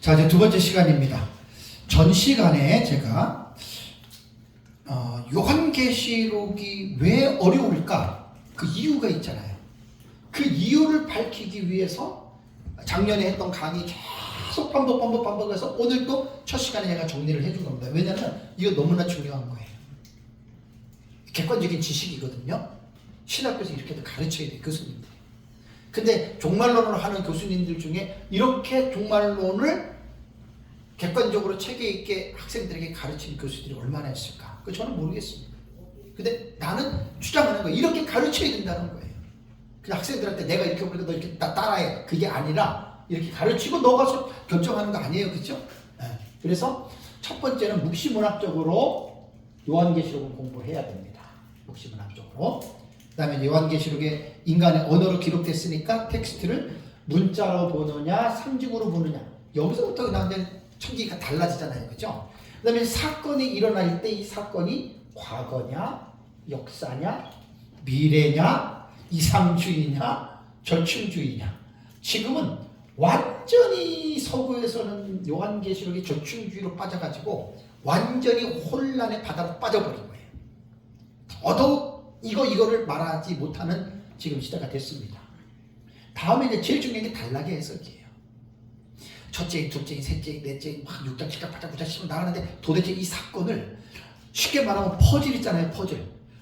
자, 이제 두 번째 시간입니다. 전 시간에 제가 요한계시록이 왜 어려울까? 그 이유가 있잖아요. 그 이유를 밝히기 위해서 작년에 했던 강의 계속 반복해서 오늘도 첫 시간에 제가 정리를 해준 겁니다. 왜냐하면 이거 너무나 중요한 거예요. 객관적인 지식이거든요. 신학교에서 이렇게도 가르쳐야 돼요, 교수님들이. 근데 종말론을 하는 교수님들 중에 이렇게 종말론을 객관적으로 체계 있게 학생들에게 가르치는 교수들이 얼마나 있을까? 그 저는 모르겠습니다. 근데 나는 주장하는 거예요. 이렇게 가르쳐야 된다는 거예요. 그냥 학생들한테 내가 이렇게 보니까 너 이렇게 따라해. 그게 아니라 이렇게 가르치고 너가 결정하는 거 아니에요. 그렇죠? 네. 그래서 첫 번째는 묵시문학적으로 요한계시록을 공부해야 됩니다. 묵시문학적으로. 그 다음에 요한계시록에 인간의 언어로 기록됐으니까 텍스트를 문자로 보느냐 상징으로 보느냐. 여기서부터 완전 천기가 달라지잖아요. 그죠? 그 다음에 사건이 일어날 때 이 사건이 과거냐, 역사냐, 미래냐, 이상주의냐, 절충주의냐. 지금은 완전히 서구에서는 요한계시록이 절충주의로 빠져가지고 완전히 혼란의 바다로 빠져버린 거예요. 더더욱 이거를 말하지 못하는 지금 시대가 됐습니다. 다음에 이제 제일 중요한 게 단락의 해석이에요. 첫째인, 둘째인, 셋째인, 넷째인, 막 6장, 7장, 8장, 9장, 10장 나가는데 도대체 이 사건을 쉽게 말하면 퍼즐 있잖아요.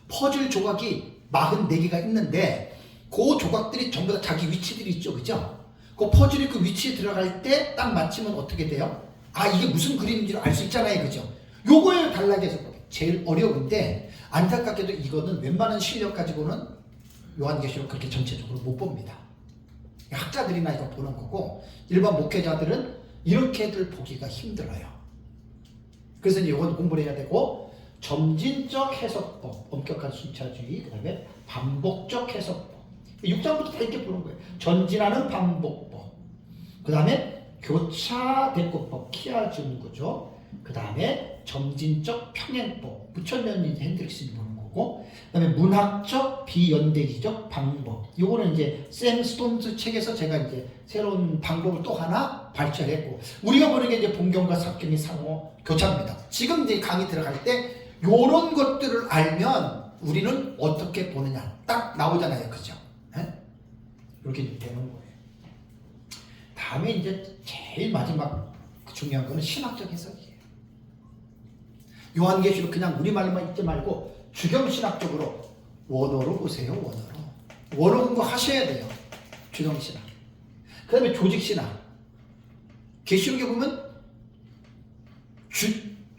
퍼즐 조각이 44개가 있는데 그 조각들이 전부 다 자기 위치들이 있죠. 그죠? 그 퍼즐이 그 위치에 들어갈 때 딱 맞추면 어떻게 돼요? 아, 이게 무슨 그림인지 알 수 있잖아요. 그죠? 요거에 단락에서 제일 어려운데 안타깝게도 이거는 웬만한 실력 가지고는 요한계시록 그렇게 전체적으로 못 봅니다. 학자들이나 이거 보는 거고 일반 목회자들은 이렇게들 보기가 힘들어요. 그래서 이제 이건 공부를 해야 되고 점진적 해석법, 엄격한 순차주의, 그 다음에 반복적 해석법. 6장부터 다 이렇게 보는 거예요. 전진하는 반복법, 그 다음에 교차 대꾸법, 키아준구조, 그 다음에 점진적 평행법, 부천면 핸드릭슨이 보는 거고, 그 다음에 문학적 비연대기적 방법. 요거는 이제 샘 스톤스 책에서 제가 이제 새로운 방법을 또 하나 발전했고, 우리가 보는 게 이제 본경과 사경의 상호 교차입니다. 지금 이제 강의 들어갈 때 요런 것들을 알면 우리는 어떻게 보느냐 딱 나오잖아요. 그죠? 이렇게 되는 거예요. 다음에 이제 제일 마지막 중요한 거는 신학적 해석이에요. 요한계시록 그냥 우리말로만 읽지 말고 주경신학적으로 원어로 보세요. 원어 공부하셔야 돼요. 주경신학. 그 다음에 조직신학. 계시록에 보면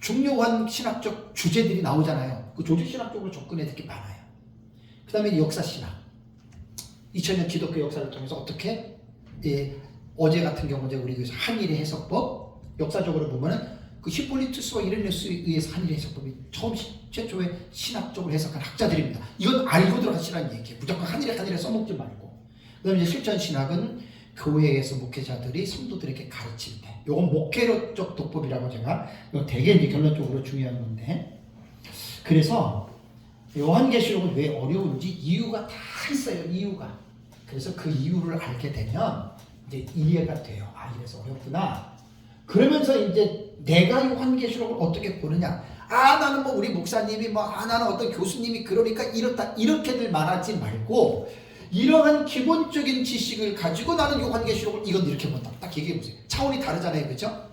중요한 신학적 주제들이 나오잖아요. 그 조직신학적으로 접근해야 될 게 많아요. 그 다음에 역사신학. 2000년 기독교 역사를 통해서 어떻게 어제 같은 경우 우리 교회에서 한일의 해석법, 역사적으로 보면은 그 히폴리투스와 이레네스에 의해서 한일의 해석법이 최초의 신학적으로 해석한 학자들입니다. 이건 알고 들어가시라는 얘기예요. 무조건 한일에 써먹지 말고. 그 다음에 이제 실전신학은 교회에서 목회자들이 성도들에게 가르칠 때, 요건 목회적 독법이라고 제가, 이거 되게 이제 결론적으로 중요한 건데, 그래서 요한계시록은 왜 어려운지 이유가 다 있어요. 이유가. 그래서 그 이유를 알게 되면 이제 이해가 돼요. 아, 이래서 어렵구나. 그러면서 이제 내가 요한계시록을 어떻게 보느냐. 아, 나는 뭐 우리 목사님이 나는 어떤 교수님이 그러니까 이렇다 이렇게들 말하지 말고 이러한 기본적인 지식을 가지고 나는 요한계시록을 이건 이렇게 본다. 딱 얘기해 보세요. 차원이 다르잖아요. 그죠?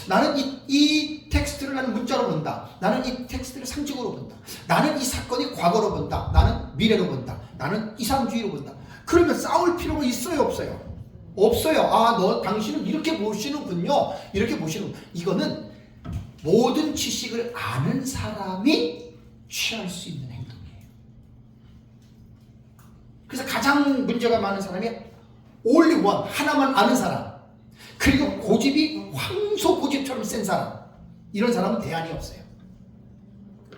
나는 이 텍스트를 나는 문자로 본다. 나는 이 텍스트를 상징으로 본다. 나는 이 사건이 과거로 본다. 나는 미래로 본다. 나는 이상주의로 본다. 그러면 싸울 필요가 있어요? 없어요? 없어요. 아, 당신은 이렇게 보시는군요. 이렇게 보시는. 이거는 모든 지식을 아는 사람이 취할 수 있는 행동이에요. 그래서 가장 문제가 많은 사람이 only one, 하나만 아는 사람. 그리고 고집이 황소 고집처럼 센 사람. 이런 사람은 대안이 없어요.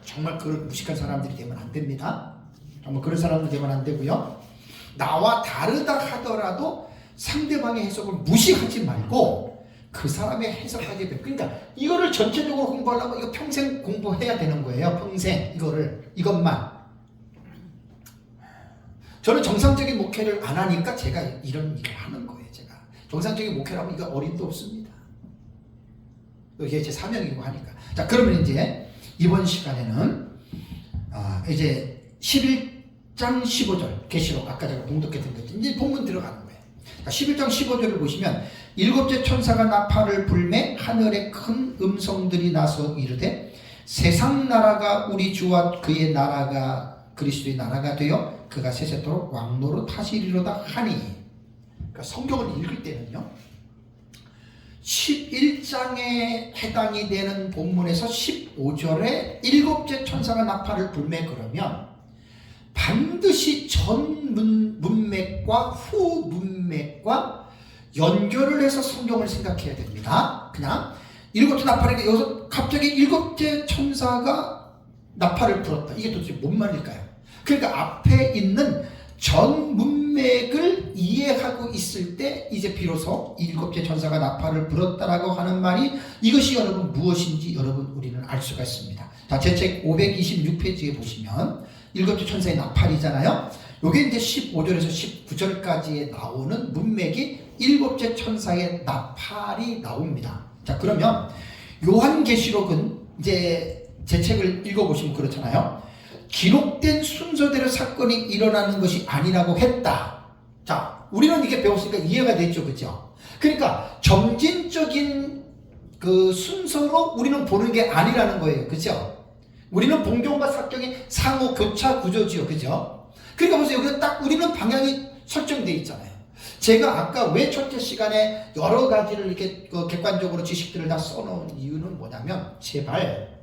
정말 그런 무식한 사람들이 되면 안 됩니다. 정말 그런 사람들 되면 안 되고요. 나와 다르다 하더라도 상대방의 해석을 무시하지 말고 그 사람의 해석하게 돼. 그러니까 이거를 전체적으로 공부하려면 이거 평생 공부해야 되는 거예요. 평생 이것만. 저는 정상적인 목회를 안 하니까 제가 이런 일을 하는 거예요. 제가 정상적인 목회라면 이거 어림도 없습니다. 이게 제 사명이고 하니까. 자, 그러면 이제 이번 시간에는 이제 11장 15절 계시록 아까 제가 공독했던 것 이제 본문 들어가는 거예요. 11장 15절을 보시면 일곱째 천사가 나팔을 불매 하늘에 큰 음성들이 나서 이르되 세상 나라가 우리 주와 그의 나라가 그리스도의 나라가 되어 그가 세세토록 왕노릇 하시리로다 하니. 그러니까 성경을 읽을 때는요 11장에 해당이 되는 본문에서 15절에 일곱째 천사가 나팔을 불매 그러면 반드시 전 문맥과 후 문맥과 연결을 해서 성경을 생각해야 됩니다. 그냥 일곱째 나팔이 여기서 갑자기 일곱째 천사가 나팔을 불었다. 이게 도대체 뭔 말일까요? 그러니까 앞에 있는 전 문맥을 이해하고 있을 때 이제 비로소 일곱째 천사가 나팔을 불었다라고 하는 말이 이것이 여러분 무엇인지 여러분 우리는 알 수가 있습니다. 자, 제 책 526페이지에 보시면 일곱째 천사의 나팔이잖아요. 요게 이제 15절에서 19절까지에 나오는 문맥이 일곱째 천사의 나팔이 나옵니다. 자, 그러면 요한계시록은 이제 제 책을 읽어보시면 그렇잖아요. 기록된 순서대로 사건이 일어나는 것이 아니라고 했다. 자, 우리는 이게 배웠으니까 이해가 됐죠, 그죠? 그러니까 점진적인 그 순서로 우리는 보는 게 아니라는 거예요, 그죠? 우리는 본경과 사경의 상호 교차 구조지요, 그죠? 그러니까 보세요, 여기서 딱 우리는 방향이 설정되어 있잖아요. 제가 아까 왜 첫째 시간에 여러 가지를 이렇게 객관적으로 지식들을 다 써놓은 이유는 뭐냐면, 제발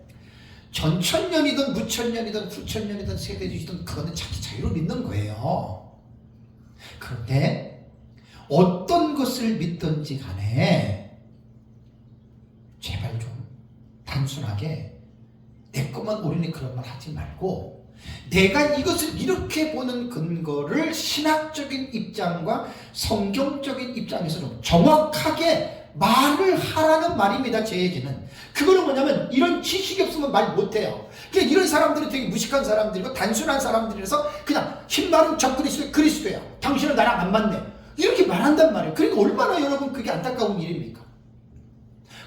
전천년이든 무천년이든 후천년이든 세대주의든 그거는 자기 자유로 믿는 거예요. 그런데 어떤 것을 믿든지 간에 제발 좀 단순하게 내 것만 옳으니 그런 말 하지 말고 내가 이것을 이렇게 보는 근거를 신학적인 입장과 성경적인 입장에서 좀 정확하게 말을 하라는 말입니다. 제 얘기는 그거는 뭐냐면 이런 지식이 없으면 말 못해요. 그러니까 이런 사람들은 되게 무식한 사람들이고 단순한 사람들이라서 그냥 힘마른 그리스도야. 당신은 나랑 안 맞네. 이렇게 말한단 말이에요. 그러니까 얼마나 여러분 그게 안타까운 일입니까?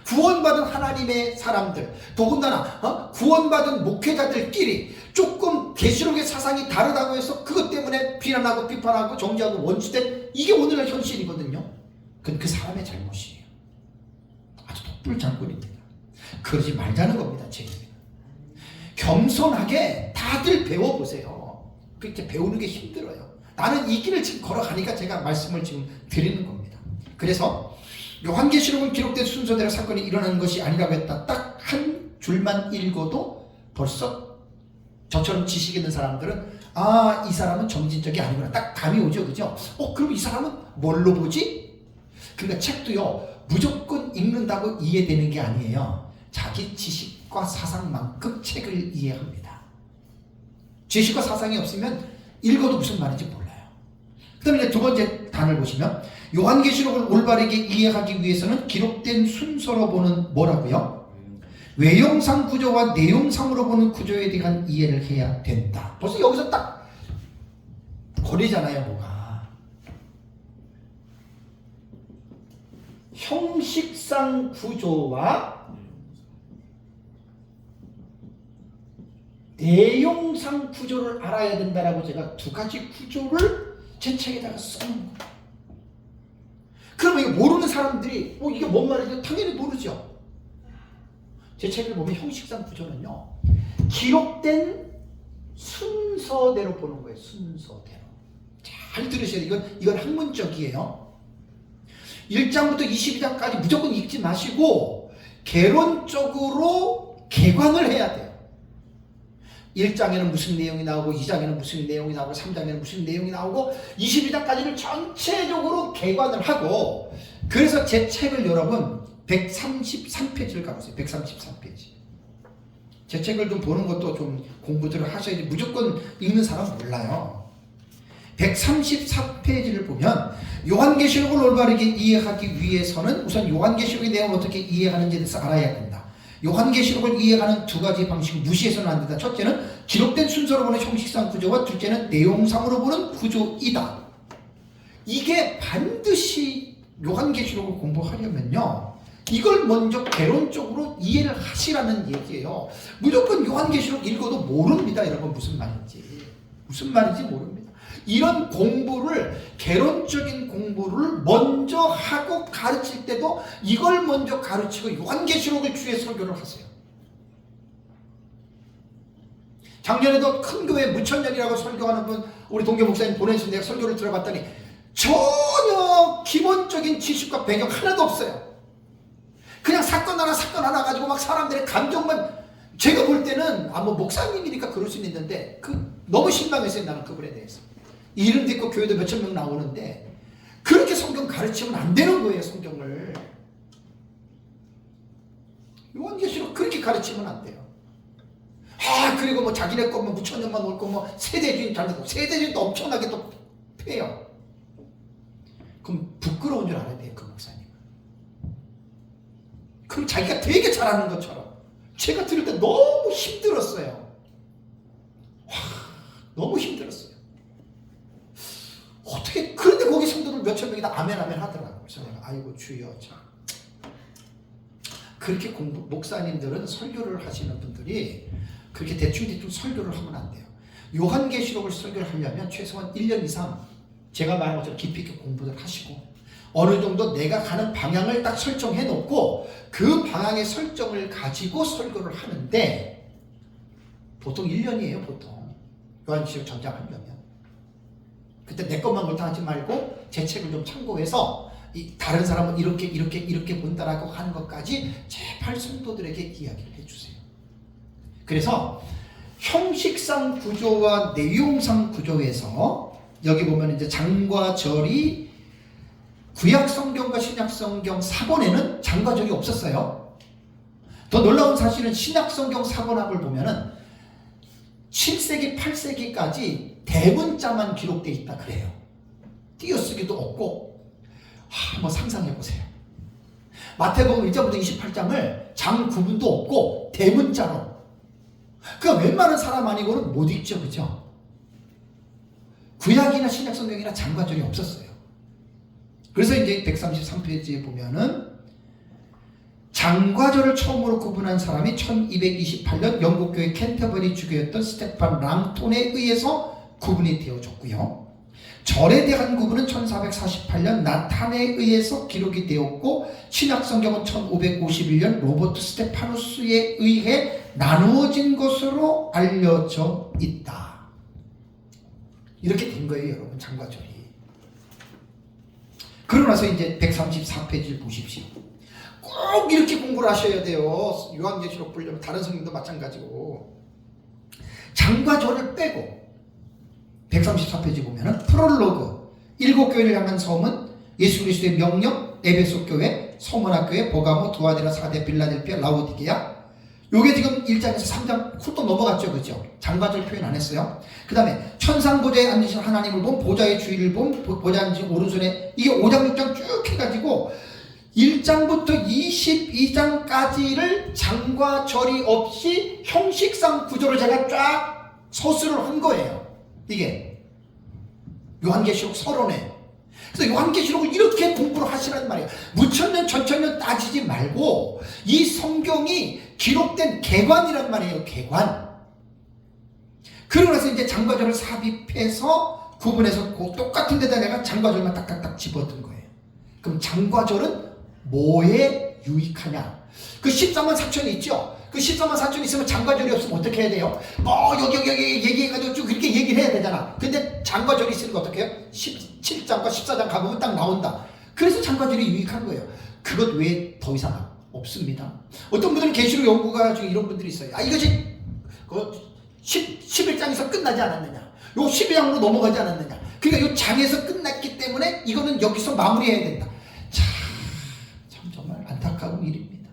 구원받은 하나님의 사람들, 더군다나 구원받은 목회자들끼리 조금 계시록의 사상이 다르다고 해서 그것 때문에 비난하고 비판하고 정죄하고 원수된 이게 오늘날 현실이거든요. 그건 그 사람의 잘못이에요. 아주 독불 장군입니다. 그러지 말자는 겁니다. 제 얘기는. 겸손하게 다들 배워보세요. 그렇게 배우는 게 힘들어요. 나는 이 길을 지금 걸어가니까 제가 말씀을 지금 드리는 겁니다. 그래서 요한계시록은 기록된 순서대로 사건이 일어나는 것이 아니라고 했다. 딱 한 줄만 읽어도 벌써 저처럼 지식 있는 사람들은 이 사람은 정진적이 아니구나. 딱 감이 오죠. 그죠? 그럼 이 사람은 뭘로 보지? 그러니까 책도요. 무조건 읽는다고 이해되는 게 아니에요. 자기 지식과 사상만큼 책을 이해합니다. 지식과 사상이 없으면 읽어도 무슨 말인지 몰라요. 그 다음에 두 번째 단을 보시면 요한계시록을 올바르게 이해하기 위해서는 기록된 순서로 보는 뭐라고요? 외형상 구조와 내용상으로 보는 구조에 대한 이해를 해야 된다. 벌써 여기서 딱 거리잖아요. 뭐가 형식상 구조와 내용상 구조를 알아야 된다라고 제가 두 가지 구조를 제 책에다가 써놓은 거예요. 그러면 이거 모르는 사람들이 이게 뭔 말이죠? 당연히 모르죠. 제 책을 보면 형식상 구조는요. 기록된 순서대로 보는 거예요. 순서대로. 잘 들으셔야 돼요. 이건 학문적이에요. 1장부터 22장까지 무조건 읽지 마시고 개론적으로 개관을 해야 돼요. 1장에는 무슨 내용이 나오고 2장에는 무슨 내용이 나오고 3장에는 무슨 내용이 나오고 22장까지를 전체적으로 개관을 하고 그래서 제 책을 여러분 133페이지를 가보세요. 133페이지. 제 책을 좀 보는 것도 좀 공부들을 하셔야지 무조건 읽는 사람 몰라요. 134페이지를 보면 요한계시록을 올바르게 이해하기 위해서는 우선 요한계시록의 내용을 어떻게 이해하는지에 대해서 알아야 된다. 요한계시록을 이해하는 두 가지 방식을 무시해서는 안 된다. 첫째는 기록된 순서로 보는 형식상 구조와 둘째는 내용상으로 보는 구조이다. 이게 반드시 요한계시록을 공부하려면요. 이걸 먼저 개론적으로 이해를 하시라는 얘기예요. 무조건 요한계시록 읽어도 모릅니다. 여러분 무슨 말인지. 무슨 말인지 모릅니다. 이런 공부를, 개론적인 공부를 먼저 하고 가르칠 때도 이걸 먼저 가르치고 요한계시록을 주에 설교를 하세요. 작년에도 큰 교회 무천년이라고 설교하는 분 우리 동교 목사님 보내주신 내가 설교를 들어봤더니 전혀 기본적인 지식과 배경 하나도 없어요. 그냥 사건 하나 가지고 막 사람들의 감정만, 제가 볼 때는 뭐 목사님이니까 그럴 수는 있는데 너무 실망했어요. 나는 그분에 대해서. 이름도 있고 교회도 몇천 명 나오는데 그렇게 성경 가르치면 안 되는 거예요. 성경을 요한계시록 그렇게 가르치면 안 돼요. 그리고 뭐 자기네 것만 무천년만 올 거 뭐 세대주의 잘 되고, 세대주의도 엄청나게 또 패요. 그럼 부끄러운 줄 알아야 돼요. 그 목사님. 그럼 자기가 되게 잘하는 것처럼. 제가 들을 때 너무 힘들었어요. 너무 힘들었어요. 어떻게, 그런데 거기 성도들 몇천 명이 다 아멘 하더라고요. 그래서 내가 아이고 주여 참. 그렇게 목사님들은 설교를 하시는 분들이 그렇게 대충 설교를 하면 안 돼요. 요한계시록을 설교를 하려면 최소한 1년 이상 제가 말한 것처럼 깊이 있게 공부를 하시고 어느 정도 내가 가는 방향을 딱 설정해 놓고 그 방향의 설정을 가지고 설교를 하는데 보통 1년이에요. 보통 요한계시록 전장하려면. 그때 내 것만 옳다 하지 말고 제 책을 좀 참고해서 다른 사람은 이렇게 본다라고 하는 것까지 제발 성도들에게 이야기를 해주세요. 그래서 형식상 구조와 내용상 구조에서 여기 보면 이제 장과 절이 구약 성경과 신약 성경 사본에는 장과 절이 없었어요. 더 놀라운 사실은 신약 성경 사본학을 보면은 7세기, 8세기까지 대문자만 기록되어 있다 그래요. 띄어쓰기도 없고. 한번 상상해 보세요. 마태복음 1장부터 28장을 장 구분도 없고 대문자로. 그러니까 웬만한 사람 아니고는 못 읽죠. 그죠? 구약이나 신약 성경이나 장과 절이 없었어요. 그래서 이제 133페이지에 보면은 장과 절을 처음으로 구분한 사람이 1228년 영국교회 캔터버리 주교였던 스테판 랑톤에 의해서 구분이 되어졌고요. 절에 대한 구분은 1448년 나탄에 의해서 기록이 되었고 신약성경은 1551년 로버트 스테파누스에 의해 나누어진 것으로 알려져 있다. 이렇게 된 거예요. 여러분 장과 절이. 그러고 나서 이제 134페이지를 보십시오. 꼭 이렇게 공부를 하셔야 돼요. 요한계시록 보려면 다른 성경도 마찬가지고. 장과 절을 빼고 134페이지 보면은 프롤로그 7교회를 향한 서문, 예수 그리스도의 명령, 에베소 교회, 소문학 교회, 보가모, 두아디라, 사데, 빌라델피아, 라오디게아. 요게 지금 1장에서 3장 훌떡 넘어갔죠. 그죠? 장과절 표현 안 했어요. 그 다음에 천상보좌에 앉으신 하나님을 본 보좌의 주위를 본 보좌 앉으신 오른손에 이게 5장 6장 쭉 해가지고 1장부터 22장까지를 장과 절이 없이 형식상 구조를 제가 쫙 서술을 한 거예요. 이게 요한계시록 서론에. 그래서 요한계시록을 이렇게 공부를 하시란 말이에요. 무천년 천천년 따지지 말고 이 성경이 기록된 개관이란 말이에요. 개관. 그러고 나서 이제 장과절을 삽입해서 구분해서 그 똑같은 데다 내가 장과절만 딱딱딱 집어든 거예요. 그럼 장과절은 뭐에 유익하냐? 그 14만 4천이 있죠? 그 14만 4천이 있으면 장과절이 없으면 어떻게 해야 돼요? 여기 얘기해가지고 쭉 이렇게 얘기를 해야 되잖아. 근데 장과절이 있으니까 어떻게 해요? 17장과 14장 가보면 딱 나온다. 그래서 장과절이 유익한 거예요. 그것 외에 더 이상 없습니다. 어떤 분들은 계시록 연구가 중에 이런 분들이 있어요. 이것이 11장에서 끝나지 않았느냐? 요 12장으로 넘어가지 않았느냐? 그러니까 요 장에서 끝났기 때문에 이거는 여기서 마무리해야 된다. 참 정말 안타까운 일입니다.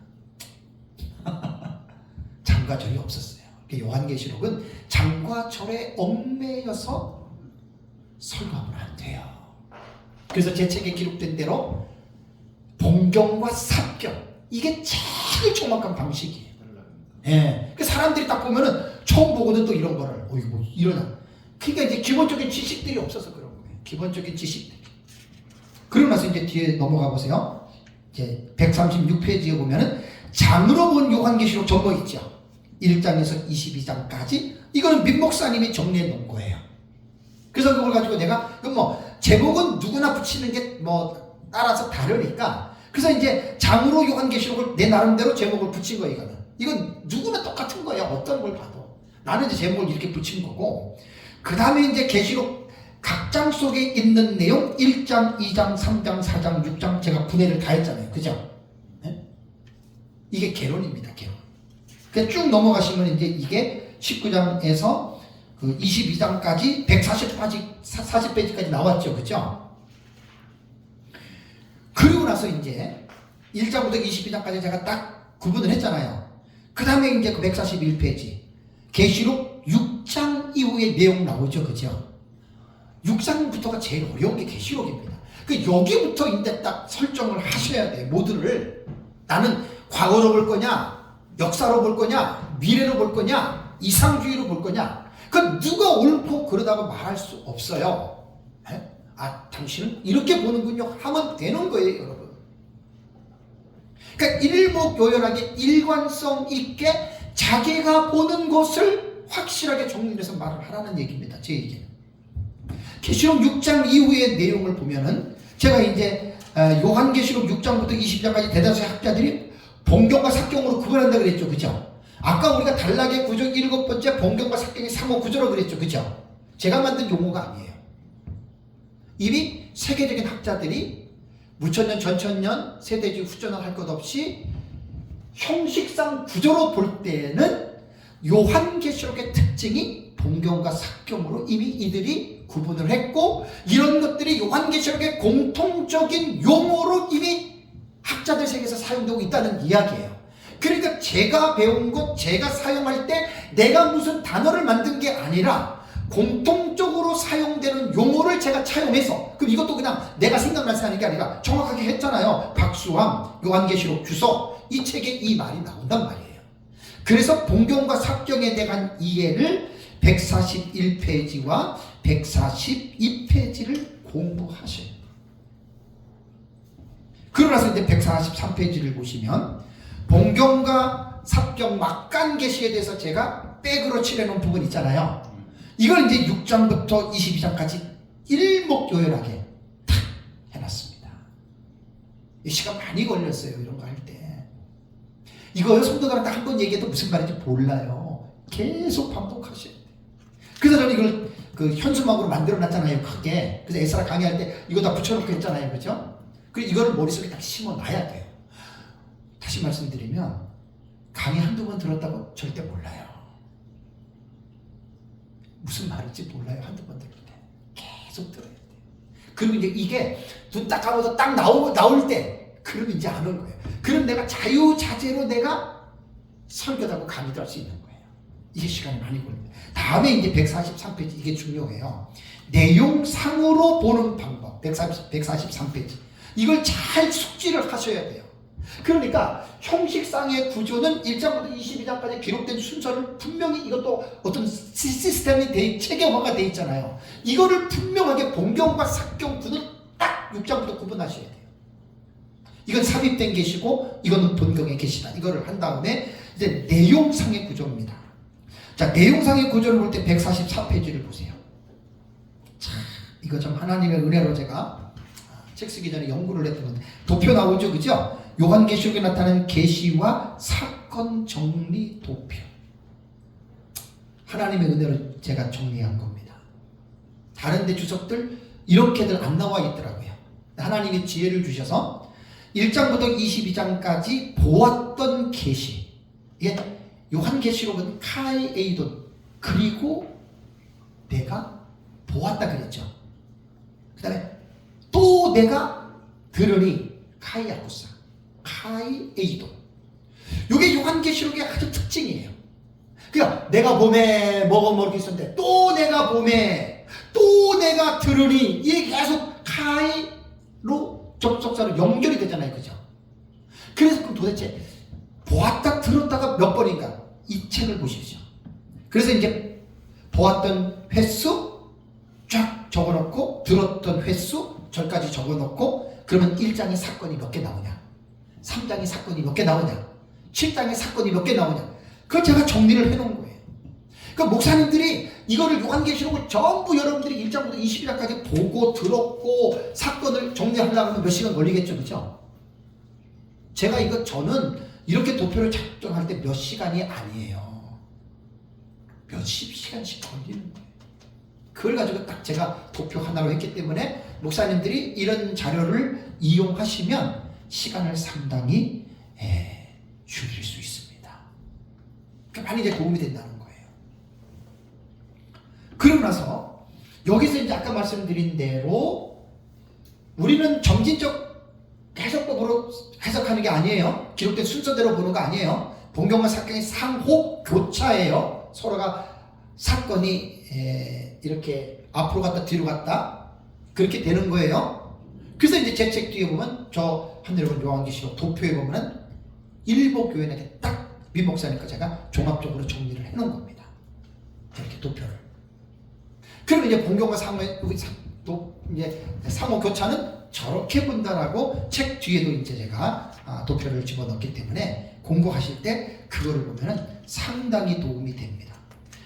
장과 절이 없었어요. 요한계시록은 장과 절에 얽매여서 설교하면 안 돼요. 그래서 제 책에 기록된 대로 봉경과 삽경, 이게 제일 정확한 방식이에요. 예. 그 사람들이 딱 보면은 처음 보거든 또 이런 거를. 이거 뭐 이러나. 그러니까 이제 기본적인 지식들이 없어서 그런 거예요. 기본적인 지식들. 그러고 나서 이제 뒤에 넘어가 보세요. 이제 136페이지에 보면은 장으로 본 요한계시록 전거 있죠. 1장에서 22장까지 이거는 민 목사님이 정리해 놓은 거예요. 그래서 그걸 가지고 내가 그 뭐 제목은 누구나 붙이는 게 뭐 따라서 다르니까 그래서 이제 장으로 요한계시록을 내 나름대로 제목을 붙인 거예요. 이건 누구나 똑같은 거예요. 어떤 걸 봐도 나는 이제 제목을 이렇게 붙인 거고 그 다음에 이제 계시록 각 장 속에 있는 내용 1장, 2장, 3장, 4장, 6장 제가 분해를 다 했잖아요. 그죠? 네? 이게 개론입니다. 개론. 그래서 쭉 넘어가시면 이제 이게 19장에서 그 22장까지 140페이지까지 나왔죠. 그죠? 그리고 나서 이제 1장부터 22장까지 제가 딱 구분을 했잖아요. 그 다음에 이제 그 141페이지 계시록 6장 이후의 내용 나오죠. 그죠? 6장부터가 제일 어려운 게 계시록입니다. 그 여기부터 이제 딱 설정을 하셔야 돼요. 모두를 나는 과거로 볼 거냐, 역사로 볼 거냐, 미래로 볼 거냐, 이상주의로 볼 거냐. 그 누가 옳고 그러다고 말할 수 없어요. 에? 아, 당신은 이렇게 보는군요. 하면 되는 거예요, 여러분. 그러니까 일목요연하게 일관성 있게 자기가 보는 것을 확실하게 정리해서 말을 하라는 얘기입니다. 제 얘기는. 계시록 6장 이후의 내용을 보면은 제가 이제 요한계시록 6장부터 20장까지 대다수의 학자들이 본경과 삭경으로 구분한다 그랬죠. 그죠? 아까 우리가 단락의 구조 7번째 본경과 삭경이 3호 구조로 그랬죠. 그죠? 제가 만든 용어가 아니에요. 이미 세계적인 학자들이 무천년, 전천년, 세대주의, 후천년 할 것 없이 형식상 구조로 볼 때는 요한계시록의 특징이 본경과 삭경으로 이미 이들이 구분을 했고 이런 것들이 요한계시록의 공통적인 용어로 이미 학자들 세계에서 사용되고 있다는 이야기예요. 그러니까 제가 배운 것, 제가 사용할 때 내가 무슨 단어를 만든 게 아니라 공통적으로 사용되는 용어를 제가 차용해서 그럼 이것도 그냥 내가 생각나서 하는 게 아니라 정확하게 했잖아요. 박수함, 요한계시록 주석 이 책에 이 말이 나온단 말이에요. 그래서 본경과 삭경에 대한 이해를 141페이지와 142페이지를 공부하셔요. 그러고 나서 이제 143페이지를 보시면 본경과 삭경 막간 계시에 대해서 제가 백으로 칠해놓은 부분 있잖아요. 이걸 이제 6장부터 22장까지 일목요연하게 탁 해놨습니다. 시간 많이 걸렸어요. 이런 거 할 때. 이거 성도들한테 한 번 얘기해도 무슨 말인지 몰라요. 계속 반복하셔야 돼요. 그래서 저는 이걸 그 현수막으로 만들어놨잖아요. 크게. 그래서 에스라 강의할 때 이거 다 붙여놓고 했잖아요. 그죠? 그리고 이거를 머릿속에 딱 심어놔야 돼요. 다시 말씀드리면 강의 한두 번 들었다고 절대 몰라요. 무슨 말인지 몰라요. 한두 번 들을 때. 계속 들어야 돼요. 그리고 이제 이게 눈 딱 감아서 딱 나올 때 그럼 이제 아는 거예요. 그럼 내가 자유자재로 내가 설교하고 강의도 할 수 있는 거예요. 이게 시간이 많이 걸립니다. 다음에 이제 143페이지 이게 중요해요. 내용상으로 보는 방법 143페이지 이걸 잘 숙지를 하셔야 돼요. 그러니까 형식상의 구조는 1장부터 22장까지 기록된 순서를 분명히 이것도 어떤 시스템이 체계화가 돼 있잖아요. 이거를 분명하게 본경과 삭경 구는 딱 6장부터 구분하셔야 돼요. 이건 삽입된 계시고 이거는 본경의 계시다. 이거를 한 다음에 이제 내용상의 구조입니다. 자, 내용상의 구조를 볼 때 144페이지를 보세요. 자, 이거 좀 하나님의 은혜로 제가 책 쓰기 전에 연구를 했던 건데 도표 나오죠, 그죠? 요한계시록에 나타나는 계시와 사건 정리 도표. 하나님의 은혜로 제가 정리한 겁니다. 다른 데 주석들 이렇게들 안 나와 있더라고요. 하나님이 지혜를 주셔서 1장부터 22장까지 보았던 계시. 이게 요한계시록은 카이 에이돈 그리고 내가 보았다 그랬죠. 그 다음에 또 내가 들으니 카이 아쿠사 카이 에이돈. 이게 요한계시록의 아주 특징이에요. 그러니까 내가 봄에 뭐가 이렇게 있었는데 또 내가 봄에 또 내가 들으니 이게 계속 카이로 접속사로 연결이 되잖아요. 그죠? 그래서 그럼 도대체 보았다 들었다가 몇 번인가 이 책을 보십시오. 그래서 이제 보았던 횟수 쫙 적어놓고 들었던 횟수 절까지 적어놓고 그러면 1장에 사건이 몇 개 나오냐 3장의 사건이 몇 개 나오냐, 7장의 사건이 몇 개 나오냐, 그걸 제가 정리를 해놓은 거예요. 그러니까 목사님들이 이거를 요한계시록을 전부 여러분들이 1장부터 20장까지 보고 들었고 사건을 정리하려고 하면 몇 시간 걸리겠죠, 그죠? 제가 저는 이렇게 도표를 작성할 때 몇 시간이 아니에요. 몇십 시간씩 걸리는 거예요. 그걸 가지고 딱 제가 도표 하나로 했기 때문에 목사님들이 이런 자료를 이용하시면 시간을 상당히 줄일 수 있습니다. 그러니까 많이 이제 도움이 된다는 거예요. 그러고 나서 여기서 이제 아까 말씀드린 대로 우리는 점진적 해석법으로 해석하는 게 아니에요. 기록된 순서대로 보는 거 아니에요. 본경과 사건이 상호 교차예요. 서로가 사건이 이렇게 앞으로 갔다 뒤로 갔다 그렇게 되는 거예요. 그래서 이제 제 책 뒤에 보면 저 하늘에 본 요한계시록 도표에 보면은 일곱 교회는 딱 민목사니까 제가 종합적으로 정리를 해놓은 겁니다. 이렇게 도표를. 그럼 이제 본경과 이제 상호 교차는 저렇게 본다라고 책 뒤에도 이제 제가 도표를 집어넣기 때문에 공부하실 때 그거를 보면은 상당히 도움이 됩니다.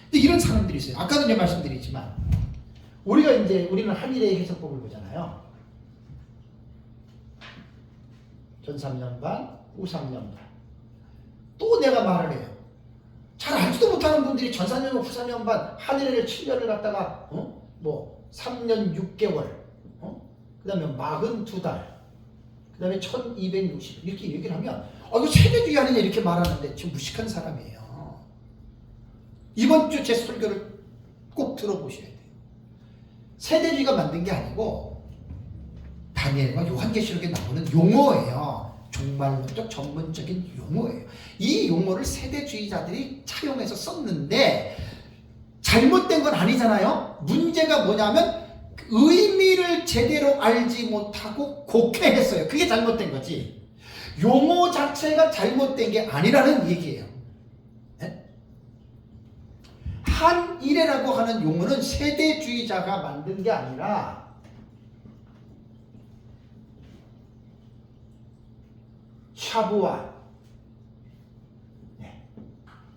근데 이런 사람들이 있어요. 아까도 이제 말씀드리지만 우리는 한일의 해석법을 보잖아요. 전 3년 반, 후 3년 반. 또 내가 말을 해요. 잘 알지도 못하는 분들이 전 4년, 후 4년 반, 한일을 7년을 갖다가 3년 6개월, 그 다음에 42달, 그 다음에 1260 이렇게 얘기를 하면 이거 세대주의 아니냐 이렇게 말하는데 지금 무식한 사람이에요. 이번 주 제 설교를 꼭 들어보셔야 돼요. 세대주의가 만든 게 아니고 다니엘과 요한계시록에 나오는 용어예요. 종말론적 전문적인 용어예요. 이 용어를 세대주의자들이 차용해서 썼는데 잘못된 건 아니잖아요. 문제가 뭐냐면 의미를 제대로 알지 못하고 곡해했어요. 그게 잘못된 거지. 용어 자체가 잘못된 게 아니라는 얘기예요. 네? 한일해라고 하는 용어는 세대주의자가 만든 게 아니라 샤부아,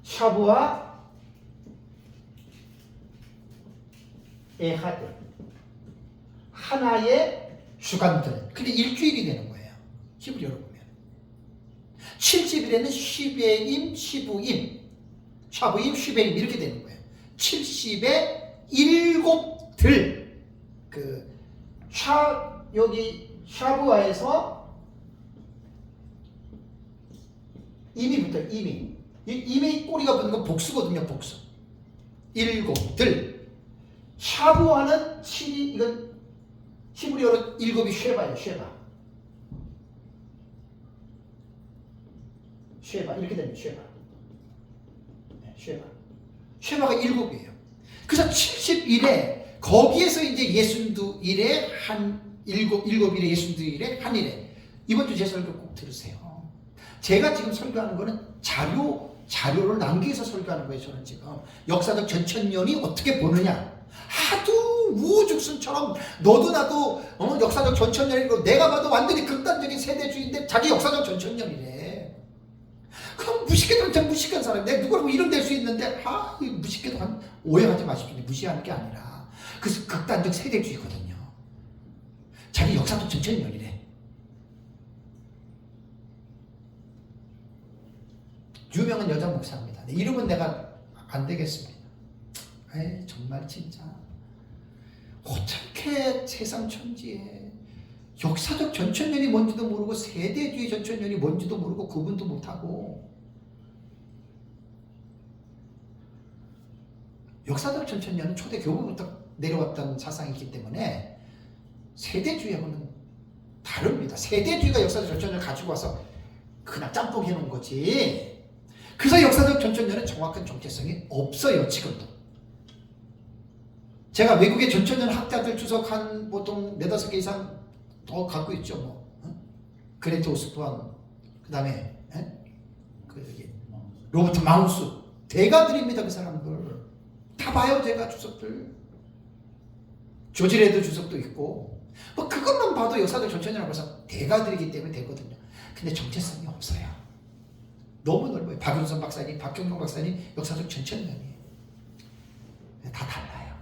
샤부아 에하드 하나의 주간들. 근데 일주일이 되는 거예요. 히브리어로 보면 70일에는 시베임, 시부임, 샤부임, 시베임 이렇게 되는 거예요. 70에 7들. 여기 샤부아에서 임이 붙어요. 임의 꼬리가 붙는 건 복수거든요. 복수. 7들. 샤부아는 7이 이건 히브리어로 7이 쉐바예요. 쉐바 이렇게 됩니다. 쉐바가 7이에요. 그래서 70일에 거기에서 이제 62일에 한 7일에 62일에 한일에 이번 주 제 설교 꼭 들으세요. 제가 지금 설교하는 거는 자료를 남기해서 설교하는 거예요. 저는 지금 역사적 전천년이 어떻게 보느냐. 하도 우후죽순처럼 너도 나도 역사적 전천년이고 내가 봐도 완전히 극단적인 세대주의인데 자기 역사적 전천년이래. 그럼 무식한 사람. 내가 누구라고 이름 댈 수 있는데 무식해도 오해하지 마십시오. 무시하는 게 아니라 그래서 극단적 세대주의거든요. 자기 역사적 전천년이래. 유명한 여자 목사입니다. 이름은 내가 안 되겠습니다. 정말 진짜 어떻게 세상 천지에 역사적 전천년이 뭔지도 모르고 세대주의 전천년이 뭔지도 모르고 구분도 못하고 역사적 전천년은 초대 교부부터 내려왔던 사상이기 때문에 세대주의하고는 다릅니다. 세대주의가 역사적 전천년을 가지고 와서 그냥 짬뽕 해놓은 거지. 그래서 역사적 전천년은 정확한 정체성이 없어요. 지금도. 제가 외국의 전천년 학자들 주석 한 보통 4-5개 이상 더 갖고 있죠. 그레트 오스프한, 그 다음에 로버트 마우스 대가들입니다. 그 사람들 다 봐요. 제가 주석들 조지레드 주석도 있고 그것만 봐도 역사적 전천년이라고 해서 대가들이기 때문에 되거든요. 근데 정체성이 없어요. 너무 넓어요. 박윤선 박사님, 박경경 박사님 역사적 전천년이에요. 다 달라요.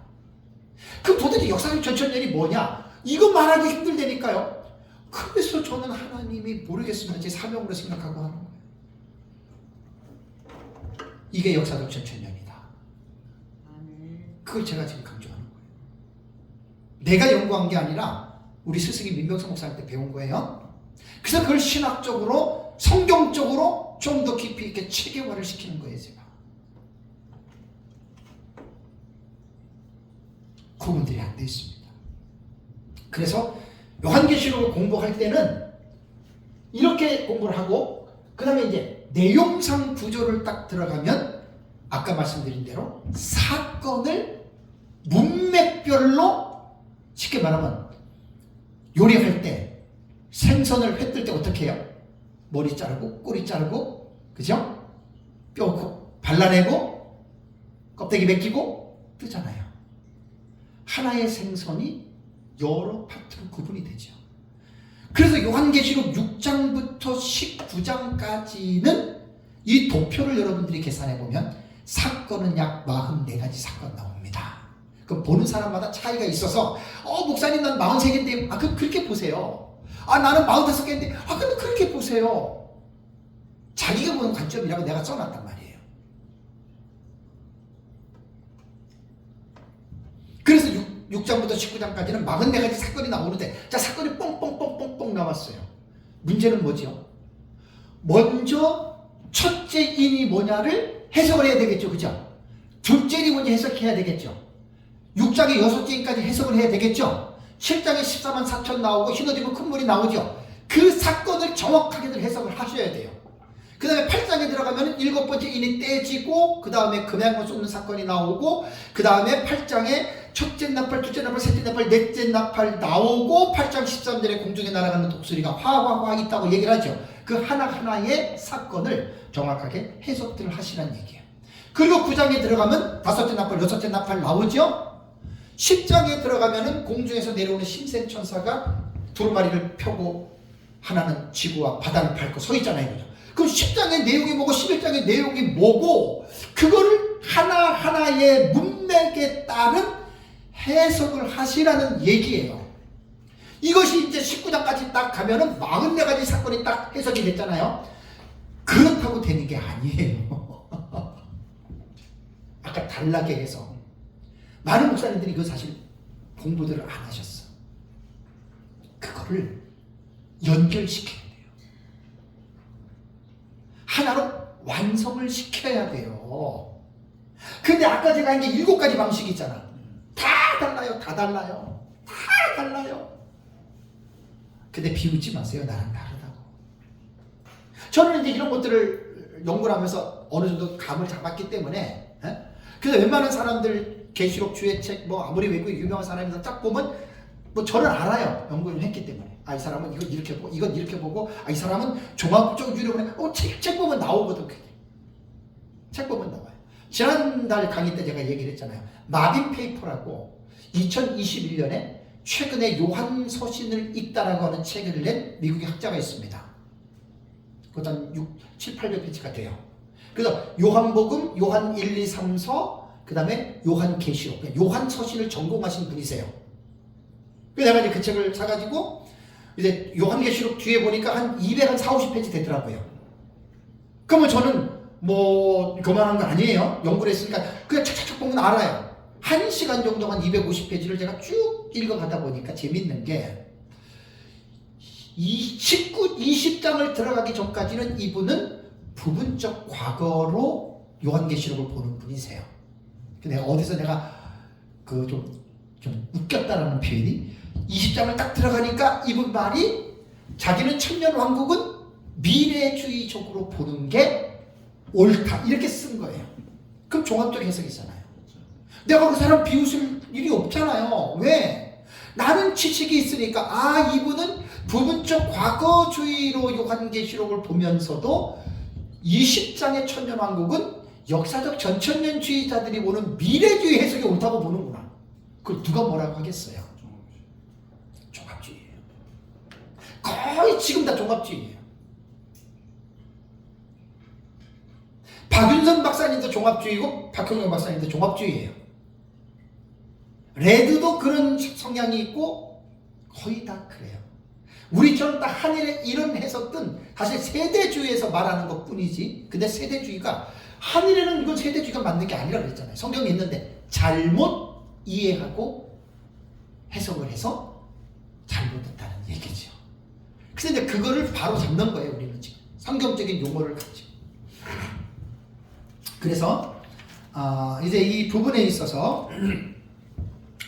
그럼 도대체 역사적 전천년이 뭐냐? 이거 말하기 힘들다니까요. 그래서 저는 하나님이 모르겠습니다. 제 사명으로 생각하고 하는 거예요. 이게 역사적 전천년이다. 그걸 제가 지금 강조하는 거예요. 내가 연구한 게 아니라 우리 스승이 민병성 목사한테 배운 거예요. 그래서 그걸 신학적으로 성경적으로 좀 더 깊이 있게 체계화를 시키는 거예요. 제가 구분들이 안 돼 있습니다. 그래서 요한계시록을 공부할 때는 이렇게 공부를 하고 그 다음에 이제 내용상 구조를 딱 들어가면 아까 말씀드린 대로 사건을 문맥별로 쉽게 말하면 요리할 때 생선을 회 뜰 때 어떻게 해요? 머리 자르고 꼬리 자르고 그죠? 뼈 발라내고 껍데기 벗기고 뜨잖아요. 하나의 생선이 여러 파트로 구분이 되죠. 그래서 요한계시록 6장부터 19장까지는 이 도표를 여러분들이 계산해 보면 사건은 약 44가지 사건 나옵니다. 그럼 보는 사람마다 차이가 있어서 목사님 난 43개인데 그럼 그렇게 보세요. 나는 45개인데 근데 그렇게 보세요. 자기가 보는 관점이라고 내가 써놨단 말이에요. 그래서 6장부터 19장까지는 44가지 사건이 나오는데 자 사건이 뻥뻥뻥뻥뻥 나왔어요. 문제는 뭐죠? 먼저 첫째 인이 뭐냐를 해석을 해야 되겠죠. 그죠? 둘째 인이 뭔지 해석해야 되겠죠. 6장의 6인까지 해석을 해야 되겠죠. 7장에 14만 4천 나오고 휘어지고 큰 물이 나오죠. 그 사건을 정확하게들 해석을 하셔야 돼요. 그 다음에 8장에 들어가면 7번째 인이 떼지고 그 다음에 금양을 쏟는 사건이 나오고 그 다음에 8장에 첫째 나팔, 둘째 나팔, 셋째 나팔, 넷째 나팔 나오고 8장 13절에 공중에 날아가는 독수리가 화화화 있다고 얘기를 하죠. 그 하나하나의 사건을 정확하게 해석들을 하시라는 얘기예요. 그리고 9장에 들어가면 다섯째 나팔, 여섯째 나팔 나오죠. 10장에 들어가면은 공중에서 내려오는 신생천사가 두루마리를 펴고 하나는 지구와 바다를 밟고 서 있잖아요. 그죠? 그럼 10장의 내용이 뭐고 11장의 내용이 뭐고 그거를 하나하나의 문맥에 따른 해석을 하시라는 얘기예요. 이것이 이제 19장까지 딱 가면은 44가지 사건이 딱 해석이 됐잖아요. 그렇다고 되는 게 아니에요. 아까 단락에 해서 많은 목사님들이 이거 사실 공부들을 안 하셨어. 그거를 연결시켜야 돼요. 하나로 완성을 시켜야 돼요. 근데 아까 제가 한 게 7가지 방식이 있잖아. 다 달라요. 다 달라요. 다 달라요. 근데 비웃지 마세요. 나랑 다르다고. 저는 이제 이런 것들을 연구를 하면서 어느 정도 감을 잡았기 때문에 그래서 웬만한 사람들 계시록 주의 책 아무리 외국에 유명한 사람이서 딱 보면 저를 알아요. 연구를 했기 때문에. 이 사람은 이건 이렇게 보고 이건 이렇게 보고 이 사람은 종합적 유료문에 책 보면 나오거든. 책 보면 나와요. 지난달 강의 때 제가 얘기를 했잖아요. 마빈 페이퍼라고 2021년에 최근에 요한 서신을 읽다라고 하는 책을 낸 미국의 학자가 있습니다. 그것도 한 7, 800페이지가 돼요. 그래서 요한복음, 요한 1, 2, 3, 서 그 다음에 요한 계시록, 요한 서신을 전공하신 분이세요. 그래서 내가 이제 그 책을 사가지고 이제 요한 계시록 뒤에 보니까 한 240페이지 되더라고요. 그러면 저는 그만한 거 아니에요. 연구를 했으니까 그냥 착착착 보면 알아요. 1시간 정도 한 250페이지를 제가 쭉 읽어가다 보니까 재밌는 게 20장을 들어가기 전까지는 이분은 부분적 과거로 요한계시록을 보는 분이세요. 근데 어디서 내가 좀 웃겼다라는 표현이 20장을 딱 들어가니까 이분 말이 자기는 천년왕국은 미래주의적으로 보는 게 옳다 이렇게 쓴 거예요. 그럼 종합적 해석이잖아요. 내가 그 사람 비웃을 일이 없잖아요. 왜? 나는 지식이 있으니까 이분은 부분적 과거주의로 요한계시록을 보면서도 20장의 천년왕국은 역사적 전천년주의자들이 보는 미래주의 해석이 옳다고 보는구나. 그걸 누가 뭐라고 하겠어요? 종합주의예요. 거의 지금 다 종합주의예요. 박윤선 박사님도 종합주의고 박형영 박사님도 종합주의예요. 레드도 그런 성향이 있고 거의 다 그래요. 우리처럼 딱 한일의 이런 해석은 사실 세대주의에서 말하는 것 뿐이지. 근데 세대주의가 한일에는 이건 세대주의가 맞는 게 아니라 그랬잖아요. 성경에 있는데 잘못 이해하고 해석을 해서 잘못했다는 얘기죠. 그래서 이제 그거를 바로 잡는 거예요. 우리는 지금 성경적인 용어를 가지고. 그래서 이제 이 부분에 있어서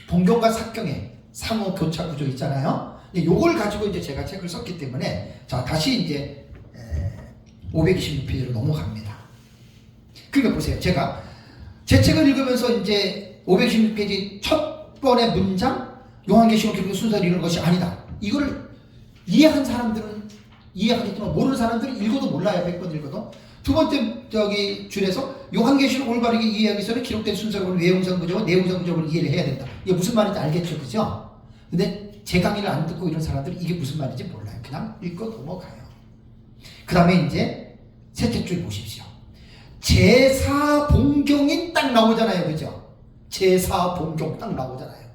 본경과 사경의 상호 교차 구조 있잖아요. 요걸 가지고 이제 제가 책을 썼기 때문에 자 다시 이제 526페이지로 넘어갑니다. 그러니까 보세요. 제가 제 책을 읽으면서 이제 516페이지 첫 번의 문장 요한계시록 기록 순서를 읽는 것이 아니다. 이거를 이해한 사람들은 이해하겠지만 모르는 사람들은 읽어도 몰라요. 100번 읽어도. 두 번째 줄에서 요한계시록 올바르게 이해하기 위해서는 기록된 순서로 외형상 구조와 내용상 구조를 이해를 해야 된다. 이게 무슨 말인지 알겠죠, 그죠? 근데 제 강의를 안 듣고 이런 사람들은 이게 무슨 말인지 몰라요. 그냥 읽고 넘어가요. 그 다음에 이제 셋째 줄 보십시오. 제사봉경이 딱 나오잖아요, 그죠? 제사봉경 딱 나오잖아요.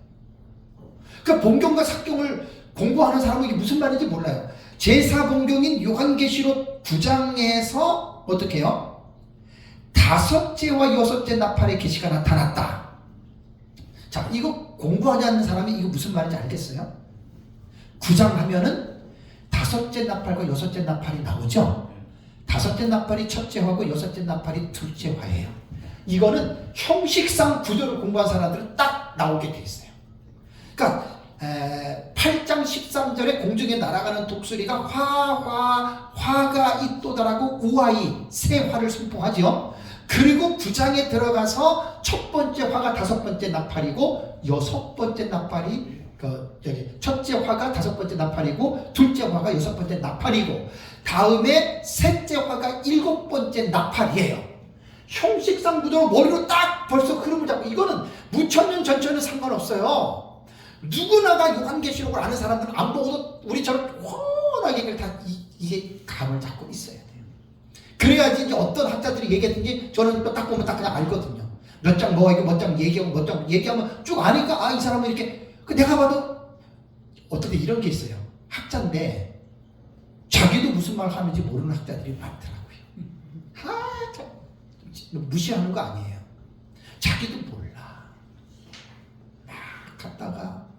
그러니까 봉경과 사경을 공부하는 사람은 이게 무슨 말인지 몰라요. 제사봉경인 요한계시록 9장에서 어떻게 해요? 다섯째와 여섯째 나팔의 계시가 나타났다. 자, 이거 공부하지 않는 사람이 이거 무슨 말인지 알겠어요? 9장 하면은 다섯째 나팔과 여섯째 나팔이 나오죠? 다섯째 나팔이 첫째 화고 여섯째 나팔이 둘째 화예요. 이거는 형식상 구조를 공부한 사람들은 딱 나오게 돼 있어요. 그러니까 8장 13절에 공중에 날아가는 독수리가 화가 있도다라고 우아이 세 화를 선포하죠. 그리고 9장에 들어가서 첫 번째 화가 다섯 번째 나팔이고 여섯 번째 나팔이 첫째 화가 다섯 번째 나팔이고 둘째 화가 여섯 번째 나팔이고 다음에 셋째 화가 일곱 번째 나팔이에요. 형식상 구조로 머리로 딱 벌써 흐름을 잡고 이거는 무천년 전천년 상관없어요. 누구나가 요한계시록을 아는 사람들은 안 보고도 우리처럼 훤하게 다 이게 감을 잡고 있어야 돼요. 그래야지 이제 어떤 학자들이 얘기했든지 저는 딱 보면 딱 그냥 알거든요. 몇 장 뭐 이거 몇 장 얘기하고 몇 장 얘기하면 쭉 아니까 아 이 사람은 이렇게 내가 봐도 어떻게 이런 게 있어요. 학자인데 자기도 무슨 말 하는지 모르는 학자들이 많더라고요. 참 무시하는 거 아니에요. 자기도 몰라. 막 갔다가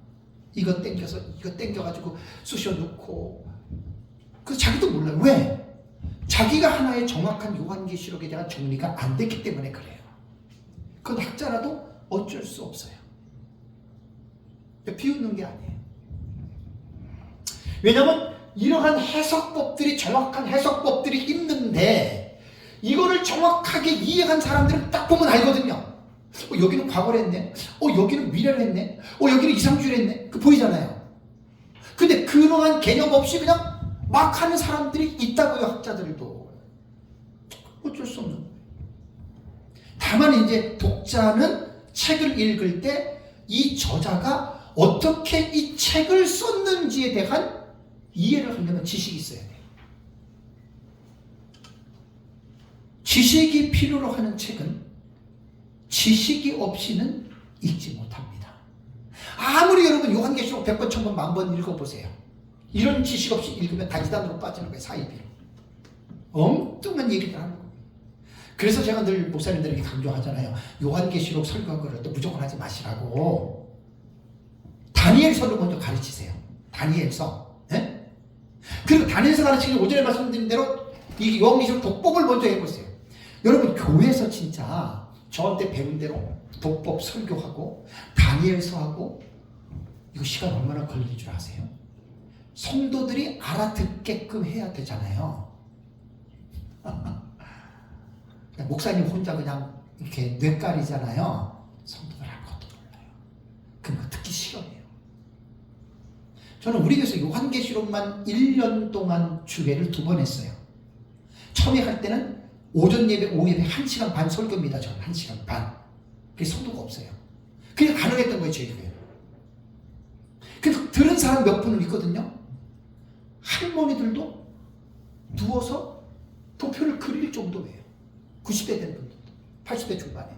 이거 땡겨서 이거 땡겨가지고 쑤셔 넣고 그 자기도 몰라요. 왜? 자기가 하나의 정확한 요한계시록에 대한 정리가 안 됐기 때문에 그래요. 그건 학자라도 어쩔 수 없어요. 비웃는 게 아니에요. 왜냐하면 이러한 해석법들이 정확한 해석법들이 있는데 이거를 정확하게 이해한 사람들은 딱 보면 알거든요. 여기는 과거를 했네. 여기는 미래를 했네. 여기는 이상주를 했네. 그 보이잖아요. 근데 그러한 개념 없이 그냥 막 하는 사람들이 있다고요. 학자들도. 어쩔 수 없는 거예요. 다만 이제 독자는 책을 읽을 때 이 저자가 어떻게 이 책을 썼는지에 대한 이해를 하려면 지식이 있어야 돼요. 지식이 필요로 하는 책은 지식이 없이는 읽지 못합니다. 아무리 여러분 요한계시록 100번, 1000번, 10,000번 읽어보세요. 이런 지식 없이 읽으면 다 이단으로 빠지는 거예요. 사이비로. 엉뚱한 얘기를 하는 거예요. 그래서 제가 늘 목사님들에게 강조하잖아요. 요한계시록 설교를 또 무조건 하지 마시라고. 다니엘서를 먼저 가르치세요. 다니엘서. 네? 그리고 다니엘서 가르치기 오전에 말씀드린 대로 이 요한계시록 독법을 먼저 해보세요. 여러분 교회에서 진짜 저한테 배운 대로 독법 설교하고 다니엘서하고 이거 시간 얼마나 걸리는 줄 아세요? 성도들이 알아듣게끔 해야 되잖아요. 목사님 혼자 그냥 이렇게 뇌까리잖아요. 성도들 아무것도 몰라요. 그럼 듣기 싫어해요. 저는 우리 교회에서 요한계시록만 1년 동안 주례를 2번 했어요. 처음에 할 때는 오전 예배, 오후 예배 1시간 반 설교입니다. 저는 1시간 반. 그게 성도가 없어요. 그게 가능했던 거예요, 저희 교회. 그래서 들은 사람 몇 분은 있거든요. 할머니들도 누워서 도표를 그릴 정도예요. 90대 된 분들도 80대 중반에.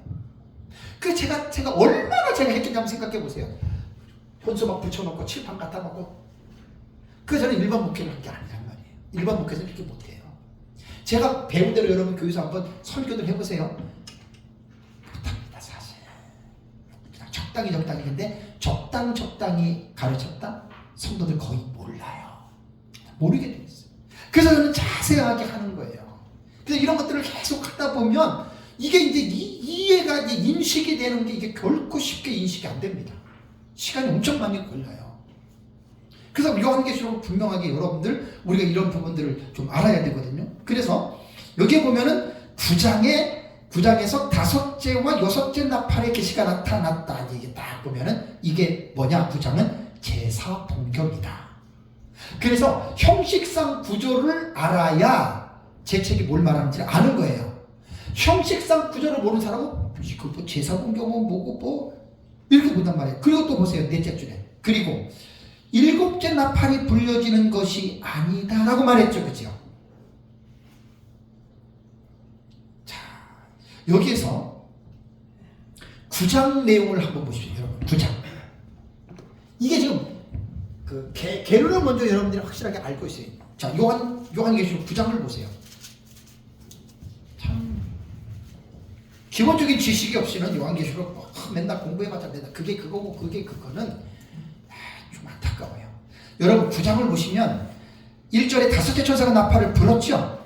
그 제가 얼마나 제가 했겠냐 한번 생각해 보세요. 혼수 막 붙여놓고 칠판 갖다 놓고. 그 저는 일반 목회를 한 게 아니란 말이에요. 일반 목회에서 이렇게 못해요. 제가 배운 대로 여러분 교회에서 한번 설교를 해보세요. 못합니다 사실. 그냥 적당히 근데 적당히 가르쳤다? 성도들 거의 몰라요. 모르게 돼 있어요. 그래서 저는 자세하게 하는 거예요. 그래서 이런 것들을 계속 하다 보면 이게 이제 이해가 이제 인식이 되는 게 이게 결코 쉽게 인식이 안 됩니다. 시간이 엄청 많이 걸려요. 그래서 요한계시록 분명하게 여러분들 우리가 이런 부분들을 좀 알아야 되거든요. 그래서 여기에 보면은 9장에서 다섯째와 여섯째 나팔의 계시가 나타났다. 이게 딱 보면은 이게 뭐냐? 9장은 제사 봉경이다. 그래서 형식상 구조를 알아야 제 책이 뭘 말하는지 아는 거예요. 형식상 구조를 모르는 사람은 그 뭐 제사 봉경은 뭐고 뭐 이렇게 본단 말이에요. 그리고 또 보세요. 넷째 줄에. 그리고 일곱째 나팔이 불려지는 것이 아니다 라고 말했죠. 그죠? 자, 여기에서 9장 내용을 한번 보십시오. 여러분 9장 이게 지금 그 개론을 먼저 여러분들이 확실하게 알고 있어요. 자, 요한계시록 9장을 보세요. 참 기본적인 지식이 없이는 요한계시록 맨날 공부해봤자 맨날 그게 그거고 그게 그거는 좀 안타까워요. 여러분 9장을 보시면 1절에 다섯째 천사가 나팔을 불었죠.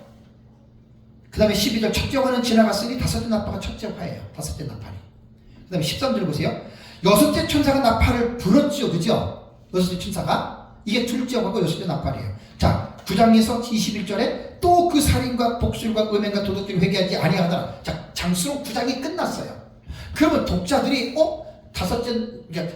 그 다음에 12절 첫째 화는 지나갔으니 다섯째 나팔가 첫째 화예요. 다섯째 나팔이. 그 다음에 13절 보세요. 여섯째 천사가 나팔을 불었죠. 그죠? 여섯째 천사가 이게 둘째 화고 여섯째 나팔이에요. 자, 9장에서 21절에 또 그 살인과 복술과 음행과 도둑질을 회개하지 아니하더라. 자, 장수록 9장이 끝났어요. 그러면 독자들이 다섯째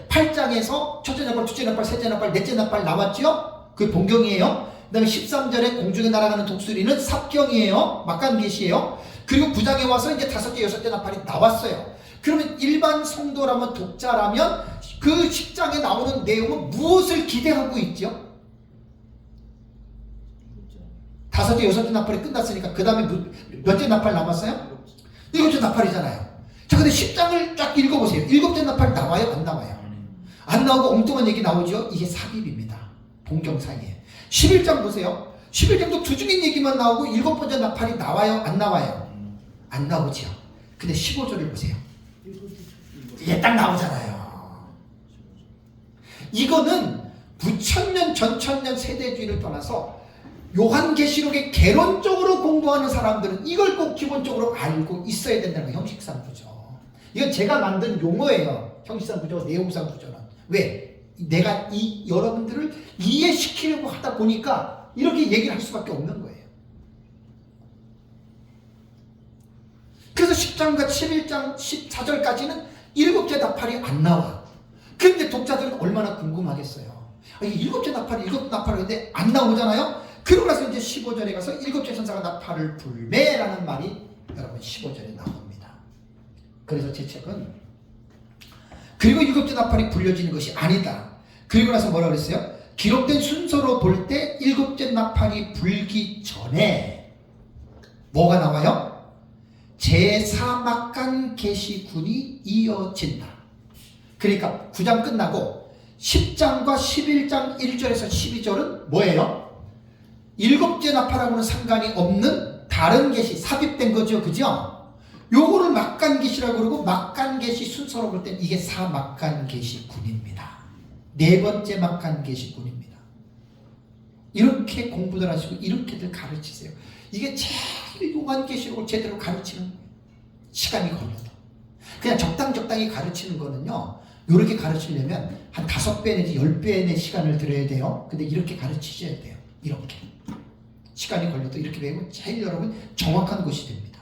8장에서 첫째 나팔, 둘째 나팔, 셋째 나팔, 넷째 나팔 나왔죠? 그 본경이에요. 그 다음에 13절에 공중에 날아가는 독수리는 삽경이에요. 막간계시예요. 그리고 9장에 와서 이제 다섯째, 여섯째 나팔이 나왔어요. 그러면 일반 성도라면 독자라면 그 10장에 나오는 내용은 무엇을 기대하고 있죠? 다섯째, 여섯째 나팔이 끝났으니까 그 다음에 몇째 나팔 남았어요? 일곱째 나팔이잖아요. 자, 근데 10장을 쫙 읽어보세요. 일곱째 나팔 나와요? 안 나와요? 안 나오고 엉뚱한 얘기 나오죠? 이게 삽입입니다. 본경 사이에. 11장 보세요. 11장도 두중인 얘기만 나오고 일곱 번째 나팔이 나와요? 안 나와요? 안 나오죠. 근데 15절을 보세요. 이게 딱 나오잖아요. 이거는 부천년, 전천년 세대주의를 떠나서 요한계시록의 개론적으로 공부하는 사람들은 이걸 꼭 기본적으로 알고 있어야 된다는 거예요. 형식상 구조. 이건 제가 만든 용어예요. 형식상 구조, 내용상 구조는. 왜? 내가 여러분들을 이해시키려고 하다 보니까 이렇게 얘기를 할 수밖에 없는 거예요. 그래서 10장과 11장 14절까지는 일곱째 나팔이 안 나와. 근데 독자들은 얼마나 궁금하겠어요. 이게 일곱째 나팔인데 안 나오잖아요. 그러고 나서 이제 15절에 가서 일곱째 천사가 나팔을 불매라는 말이 여러분 15절에 나옵니다. 그래서 제 책은 그리고 일곱째 나팔이 불려지는 것이 아니다. 그리고 나서 뭐라 그랬어요? 기록된 순서로 볼 때 일곱째 나팔이 불기 전에 뭐가 나와요? 제4막간 계시군이 이어진다. 그러니까 9장 끝나고 10장과 11장 1절에서 12절은 뭐예요? 일곱째 나팔하고는 상관이 없는 다른 계시, 삽입된 거죠. 그죠? 요거를 막간 계시라고 그러고 막간 계시 순서로 볼 땐 이게 4막간 계시군입니다. 네 번째 막간 계시군입니다. 이렇게 공부들 하시고 이렇게들 가르치세요. 이게 제일 요한계시록을 제대로 가르치는 거예요. 시간이 걸려도. 그냥 적당히 가르치는 거는요. 이렇게 가르치려면 한 5배 내지 10배의 시간을 들여야 돼요. 근데 이렇게 가르치셔야 돼요. 이렇게. 시간이 걸려도 이렇게 배우면 제일 여러분 정확한 것이 됩니다.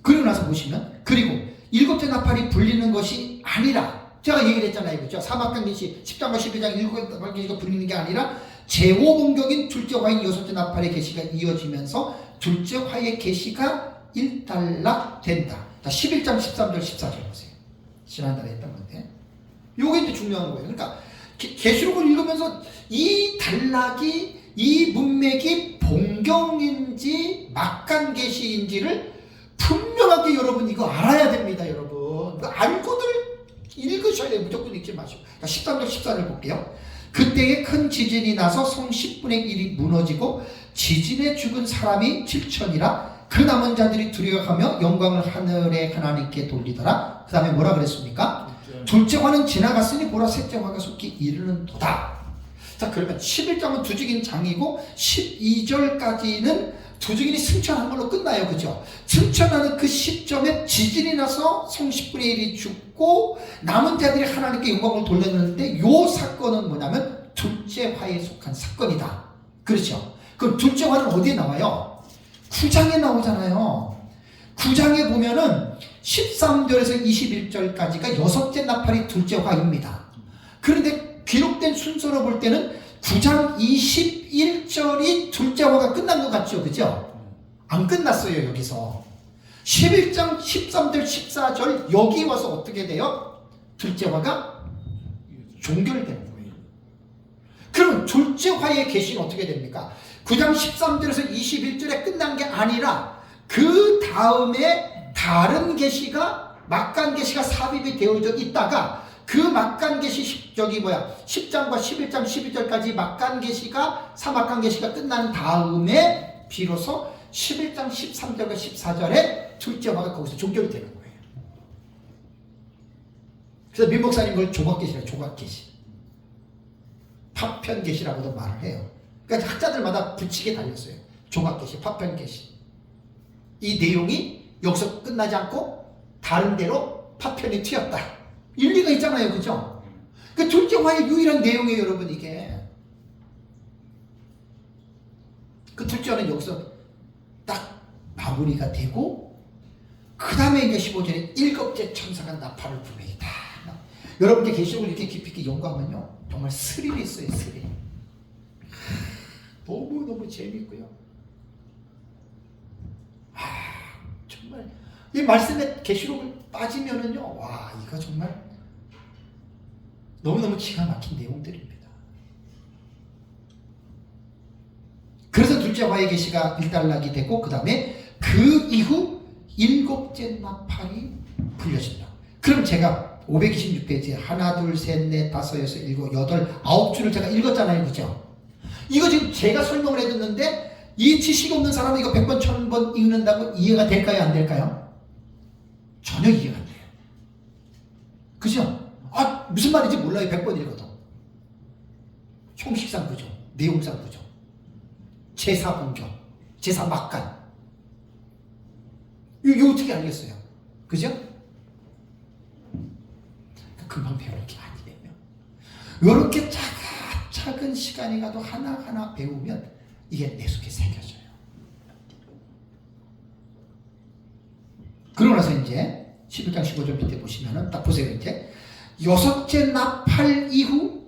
그리고 나서 보시면 그리고 일곱째 나팔이 불리는 것이 아니라 제가 얘기를 했잖아요. 그렇죠? 사막간 계시 10장과 12장 일곱째 나팔 계시가 불리는 게 아니라 제5본경인 둘째 화인 여섯째 나팔의 계시가 이어지면서 둘째 화의 계시가 일단락된다. 자, 11장 13절 14절 보세요. 지난달에 했던 건데 요게 이제 중요한 거예요. 그러니까 계시록을 읽으면서 이 단락이 이 문맥이 본경인지 막간 계시인지를 분명하게 여러분 이거 알아야 됩니다. 여러분 이거 알고들 읽으셔야 돼요. 무조건 읽지 마시고. 13절 14절 볼게요. 그때에 큰 지진이 나서 성 10분의 1이 무너지고 지진에 죽은 사람이 7천이라 그 남은 자들이 두려워하며 영광을 하늘의 하나님께 돌리더라. 그 다음에 뭐라 그랬습니까? 둘째 화는 지나갔으니 보라 셋째 화가 속히 이르는도다. 자, 그러면 11장은 두증인 장이고 12절까지는 두증인이 승천한 걸로 끝나요. 그죠? 승천하는 그 시점에 지진이 나서 성 10분의 1이 죽고 남은 자들이 하나님께 영광을 돌렸는데 요 사건은 뭐냐면 둘째 화에 속한 사건이다. 그렇죠? 그럼 둘째 화는 어디에 나와요? 9장에 나오잖아요. 9장에 보면은 13절에서 21절까지가 여섯째 나팔이 둘째 화입니다. 그런데 기록된 순서로 볼 때는 9장 21절이 둘째 화가 끝난 것 같죠? 그죠? 안 끝났어요. 여기서 11장 13절 14절 여기 와서 어떻게 돼요? 둘째 화가 종결되는 거예요. 그러면 둘째 화의 계시는 어떻게 됩니까? 9장 13절에서 21절에 끝난 게 아니라 그 다음에 다른 계시가 막간 계시가 삽입이 되어져 있다가 그 막간 계시 10장과 11장 12절까지 막간 계시가 사막간 계시가 끝난 다음에 비로소 11장 13절과 14절에 둘째 화가 거기서 종결이 되는 거예요. 그래서 민 목사님 그걸 조각계시라고 조각계시 파편계시라고도 말을 해요. 그러니까 학자들마다 붙이게 달렸어요. 조각계시, 파편계시. 이 내용이 여기서 끝나지 않고 다른 데로 파편이 튀었다. 일리가 있잖아요. 그죠? 그 둘째 화의 유일한 내용이에요. 여러분 이게. 그 둘째 화는 여기서 딱 마무리가 되고 그 다음에 이제 15절에 일곱째 천사가 나팔을 불이다. 여러분께 계시록을 이렇게 깊이 있게 연구하면요. 정말 스릴이 있어요. 스릴. 너무너무 재밌고요. 정말 이 말씀에 계시록을 빠지면은요. 와 이거 정말 너무너무 기가 막힌 내용들입니다. 그래서 둘째 화의 계시가 일단락이 되고 그 다음에 그 이후 일곱째 나팔이 불려진다. 그럼 제가 526페이지에 하나 둘 셋 넷 다섯 여섯 일곱 여덟 아홉 줄을 제가 읽었잖아요. 그죠? 이거 지금 제가 설명을 해줬는데 이 지식이 없는 사람은 이거 100번 1000번 읽는다고 이해가 될까요? 안 될까요? 전혀 이해가 안 돼요. 그죠? 아 무슨 말인지 몰라요. 100번 읽어도. 형식상 그죠? 내용상 그죠? 제사분경, 제사막간 이거 어떻게 알겠어요? 그죠? 금방 배울 게 아니에요. 이렇게 차근차근 시간이 가도 하나하나 배우면 이게 내 속에 새겨져요. 그러고 나서 이제 11장 15절 밑에 보시면은 딱 보세요. 이제 여섯째 나팔 이후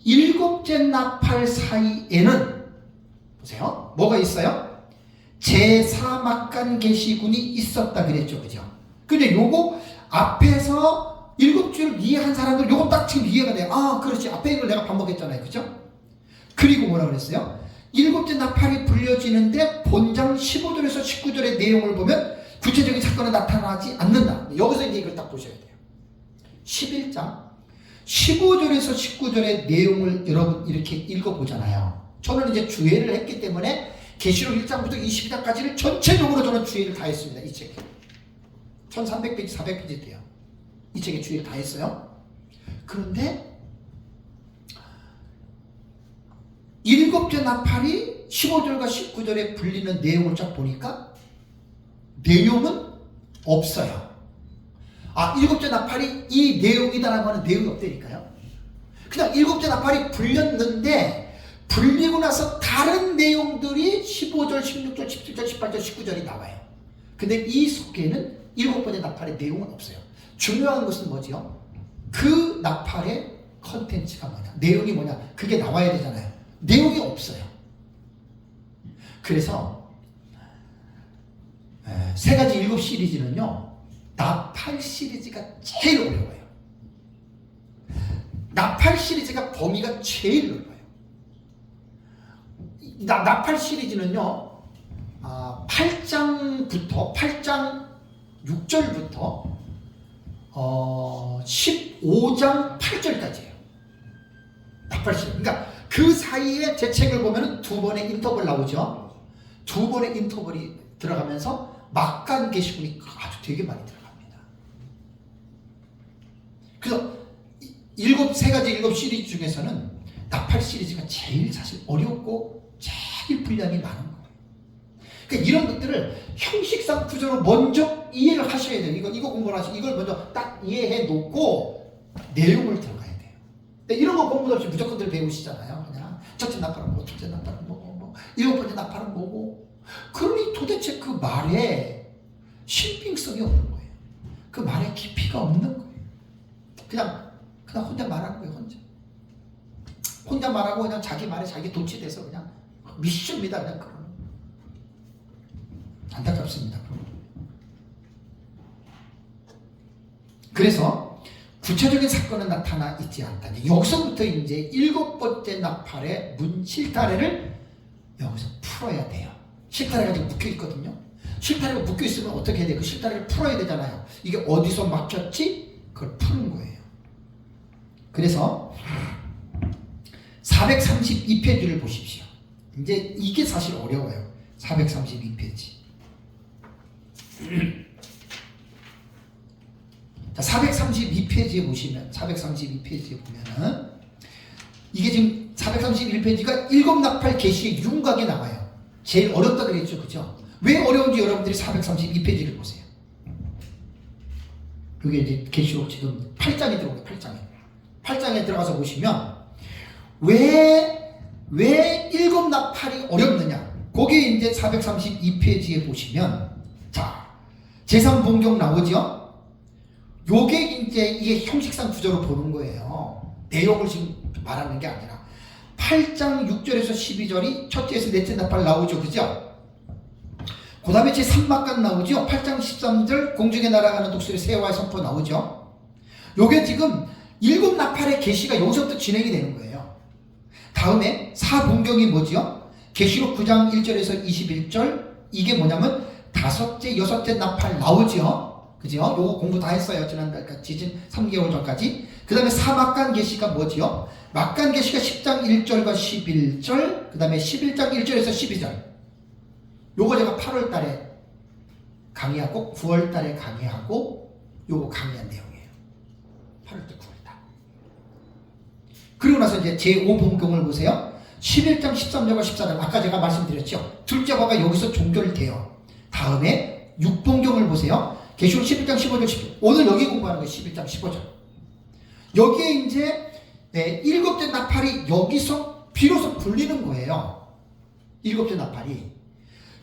일곱째 나팔 사이에는 보세요. 뭐가 있어요? 제4막간 계시군이 있었다 그랬죠. 그죠? 근데 요거 앞에서 일곱 줄 이해한 사람들 요거 딱 지금 이해가 돼요. 아 그렇지. 앞에 이걸 내가 반복했잖아요. 그죠? 그리고 뭐라 그랬어요? 일곱째 나팔이 불려지는데 본장 15절에서 19절의 내용을 보면 구체적인 사건은 나타나지 않는다. 여기서 이제 이걸 딱 보셔야 돼요. 11장 15절에서 19절의 내용을 여러분 이렇게 읽어보잖아요. 저는 이제 주회를 했기 때문에 계시록 1장부터 22장까지를 전체적으로 저는 주회를 다 했습니다. 이 책에 1300페이지 400페이지 돼요. 이 책에 주의를 다 했어요. 그런데 일곱째 나팔이 15절과 19절에 불리는 내용을 쫙 보니까 내용은 없어요. 아 일곱째 나팔이 이 내용이다라고 하는 내용이 없다니까요. 그냥 일곱째 나팔이 불렸는데 불리고 나서 다른 내용들이 15절, 16절, 17절, 18절, 19절이 나와요. 근데 이 속에는 일곱 번째 나팔의 내용은 없어요. 중요한 것은 뭐지요? 그 나팔의 컨텐츠가 뭐냐, 내용이 뭐냐, 그게 나와야 되잖아요. 내용이 없어요. 그래서 세 가지 일곱 시리즈는요, 나팔 시리즈가 제일 어려워요. 나팔 시리즈가 범위가 제일 넓어요. 나팔 시리즈는요, 8장 6절부터 15장 8절까지예요. 나팔시. 그러니까 그 사이에 제 책을 보면은 두 번의 인터벌 나오죠. 두 번의 인터벌이 들어가면서 막간 계시군이 아주 되게 많이 들어갑니다. 그래서 세 가지 일곱 시리즈 중에서는 나팔 시리즈가 제일 사실 어렵고 제일 분량이 많은 거예요. 그러니까 이런 것들을 형식상 구조로 먼저 이해를 하셔야 돼요. 이거 공부를 하시고 이걸 먼저 딱 이해해 놓고 내용을 들어가야 돼요. 근데 이런 거 공부도 없이 무조건들 배우시잖아요. 그냥 첫째 나팔은 뭐고, 둘째 나팔은 뭐고, 일곱 번째 나팔은 뭐고. 그러니 도대체 그 말에 신빙성이 없는 거예요. 그 말에 깊이가 없는 거예요. 그냥 혼자 말하는 거예요. 혼자 말하고 그냥 자기 말에 자기 도취돼서 그냥 미션입니다. 그냥 그런. 안타깝습니다. 그래서 구체적인 사건은 나타나 있지 않다. 여기서부터 이제 일곱 번째 나팔의 실타래를 여기서 풀어야 돼요. 실타래가 지금 묶여 있거든요. 실타래가 묶여 있으면 어떻게 해야 돼요? 그 실타래를 풀어야 되잖아요. 이게 어디서 막혔지? 그걸 푸는 거예요. 그래서 432페이지를 보십시오. 이제 이게 사실 어려워요. 432페이지. 자, 432페이지에 보시면, 432페이지에 보면은, 이게 지금 431페이지가 일곱 나팔 계시의 윤곽이 나와요. 제일 어렵다 그랬죠. 그죠? 왜 어려운지 여러분들이 432페이지를 보세요. 이게 이제 계시록 지금 8장에 들어오고 8장에 들어가서 보시면, 왜 일곱 나팔이 어렵느냐? 거기에 이제 432페이지에 보시면, 자, 제3본경 나오죠? 요게 이제 이게 형식상 구조로 보는 거예요. 내용을 지금 말하는 게 아니라. 8장 6절에서 12절이 첫째에서 넷째 나팔 나오죠. 그죠? 그 다음에 제3막간 나오죠? 8장 13절 공중에 날아가는 독수리 새와의 선포 나오죠? 요게 지금 일곱 나팔의 계시가 여기서부터 진행이 되는 거예요. 다음에 4본경이 뭐죠? 계시록 9장 1절에서 21절 이게 뭐냐면 다섯째, 여섯째 나팔 나오죠? 그죠? 요거 공부 다 했어요. 지난달까지, 3개월 전까지. 그 다음에 4막간 계시가 뭐지요? 막간 계시가 10장 1절과 11절, 그 다음에 11장 1절에서 12절. 요거 제가 8월 달에 강의하고 9월 달에 강의하고 요거 강의한 내용이에요. 8월 달, 9월 달. 그리고 나서 이제 제5본경을 보세요. 11장 13절과 14절. 아까 제가 말씀드렸죠. 둘째 과가 여기서 종결돼요. 다음에 6본경을 보세요. 계시록 11장 15절 10절. 오늘 여기 공부하는 거예요. 11장 15절. 여기에 이제 일곱째 나팔이 여기서 비로소 불리는 거예요. 일곱째 나팔이.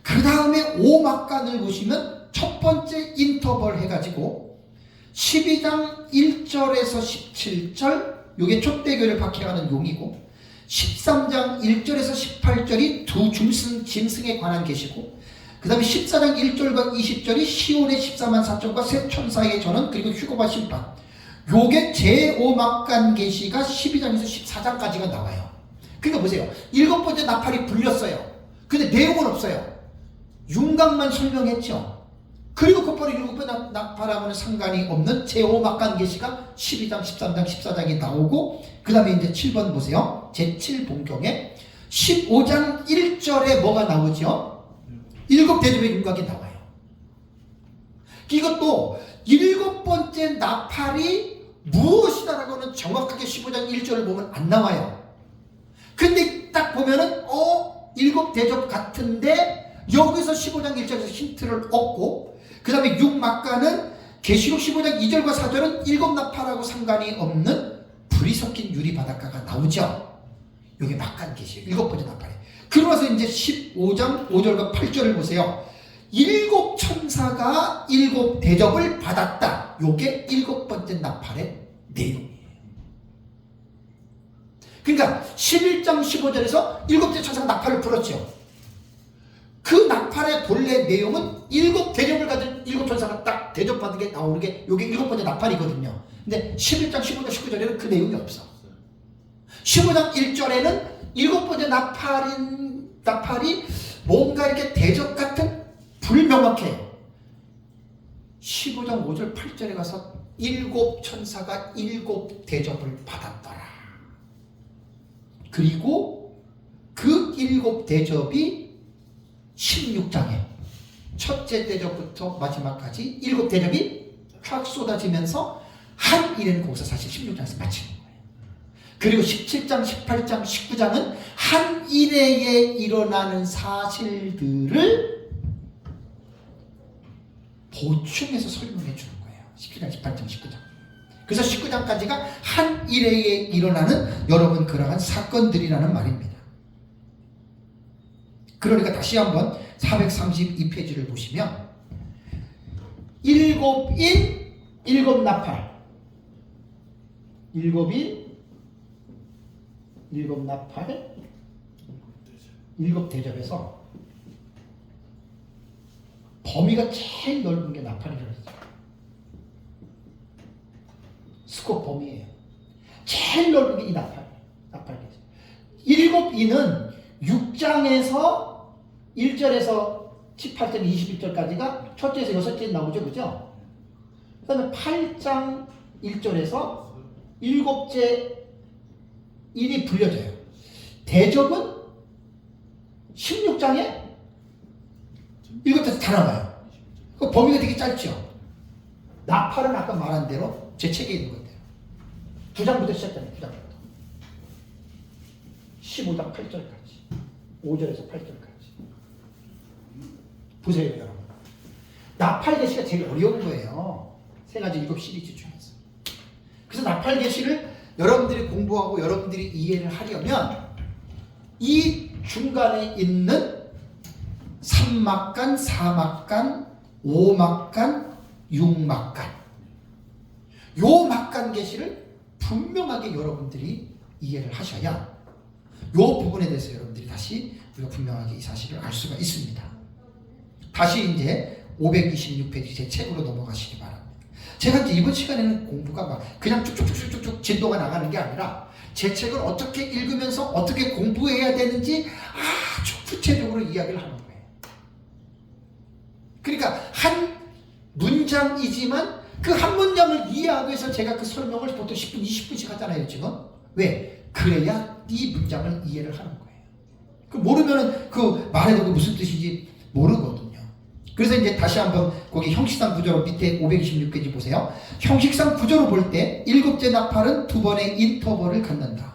그 다음에 5막간을 보시면 첫 번째 인터벌 해가지고 12장 1절에서 17절 요게 촛대교를 박해하는 용이고 13장 1절에서 18절이 두 짐승에 관한 계시고 그 다음에 14장 1절과 20절이 시온의 14만 4천과 세 천사의 전원 그리고 휴거와 심판. 요게 제5막간 계시가 12장에서 14장까지가 나와요. 그러니까 보세요. 일곱 번째 나팔이 불렸어요. 근데 내용은 없어요. 윤곽만 설명했죠. 그리고 곧바로 일곱 번째 나팔하고는 상관이 없는 제5막간 계시가 12장, 13장, 14장이 나오고 그 다음에 이제 7번 보세요. 제7본경에 15장 1절에 뭐가 나오죠? 일곱 대접의 윤곽이 나와요. 이것도 일곱 번째 나팔이 무엇이다라고는 정확하게 15장 1절을 보면 안 나와요. 근데 딱 보면은 일곱 대접 같은데 여기서 15장 1절에서 힌트를 얻고 그 다음에 6막간은 계시록 15장 2절과 4절은 일곱 나팔하고 상관이 없는 불이 섞인 유리 바닷가가 나오죠. 여기 막간 계시예요. 일곱 번째 나팔에. 그러면서 이제 15장 5절과 8절을 보세요. 일곱 천사가 일곱 대접을 받았다. 요게 일곱 번째 나팔의 내용이에요. 그러니까 11장 15절에서 일곱째 천사가 나팔을 불었죠. 그 나팔의 본래 내용은 일곱 대접을 가진 일곱 천사가 딱 대접받은 게 나오는 게 요게 일곱 번째 나팔이거든요. 근데 11장 15절 19절에는 그 내용이 없어. 15장 1절에는 일곱 번째 나팔이 뭔가 이렇게 대접 같은 불명확해요. 15장 5절 8절에 가서 7 천사가 7 대접을 받았더라. 그리고 그 7 대접이 16장에 첫째 대접부터 마지막까지 7 대접이 쫙 쏟아지면서 한 일행 공사 사실 16장에서 마치는 거예요. 그리고 17장, 18장, 19장은 한 일행에 일어나는 사실들을 보충해서 설명해 주는 거예요. 17장, 18장, 19장. 그래서 19장까지가 한 일회에 일어나는 여러분 그러한 사건들이라는 말입니다. 그러니까 다시 한번 432페이지를 보시면 7인 7 나팔 7인 7 나팔 7 대접에서 범위가 제일 넓은 게 나팔이라고 했어요. 스콥 범위예요. 제일 넓은 게 이 나팔이에요. 7인은 6장에서 1절에서 18절, 21절까지가 첫째에서 여섯째 나오죠, 그죠? 그 다음에 8장 1절에서 7째 일이 불려져요. 대접은 16장에 7대에서 다 나와요. 그 범위가 되게 짧죠. 나팔은 아까 말한 대로 제 책에 있는 건데요. 9장부터 시작되는 9장부터 15장 8절까지 5절에서 8절까지 보세요 여러분. 나팔 계시가 제일 어려운 거예요. 세 가지 7 시리즈 중에서. 그래서 나팔 계시를 여러분들이 공부하고 여러분들이 이해를 하려면 이 중간에 있는 3막간, 4막간, 5막간, 6막간 요 막간 계시를 분명하게 여러분들이 이해를 하셔야 요 부분에 대해서 여러분들이 다시 우리가 분명하게 이 사실을 알 수가 있습니다. 다시 이제 526페이지 제 책으로 넘어가시기 바랍니다. 제가 이제 이번 시간에는 공부가 막 그냥 쭉쭉쭉쭉쭉 진도가 나가는 게 아니라 제 책을 어떻게 읽으면서 어떻게 공부해야 되는지 아주 구체적으로 이야기를 하는 거예요. 그러니까 한 문장이지만 그 한 문장을 이해하기 위해서 제가 그 설명을 보통 10분, 20분씩 하잖아요, 지금. 왜? 그래야 이 문장을 이해를 하는 거예요. 그 모르면은 그 말해도 무슨 뜻인지 모르거든요. 그래서 이제 다시 한번 거기 형식상 구조로 밑에 526페이지 보세요. 형식상 구조로 볼 때 7째 나팔은 2번의 인터벌을 갖는다.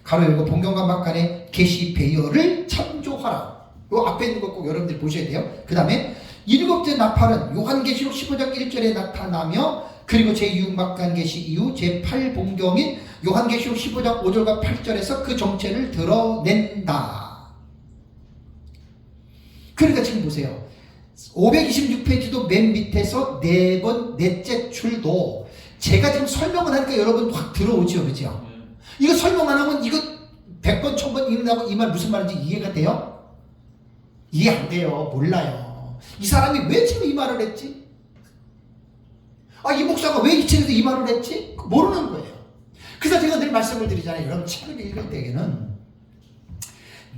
가로 열고 본경과 막간의 계시 배열을 참조하라. 요 앞에 있는 거 꼭 여러분들이 보셔야 돼요. 그 다음에 7째 나팔은 요한계시록 15장 1절에 나타나며 그리고 제6막간 계시 이후 제8본경인 요한계시록 15장 5절과 8절에서 그 정체를 드러낸다. 그러니까 지금 보세요. 526페이지도 맨 밑에서 넷째 줄도 제가 지금 설명을 하니까 여러분 확 들어오죠, 그죠? 이거 설명 안 하면 이거 100번, 1000번 읽는다고 이 말 무슨 말인지 이해가 돼요? 이해 안 돼요. 몰라요. 이 사람이 왜 지금 이 말을 했지? 이 목사가 왜 이 책에서 이 말을 했지? 모르는 거예요. 그래서 제가 늘 말씀을 드리잖아요. 여러분 책을 읽을 때에는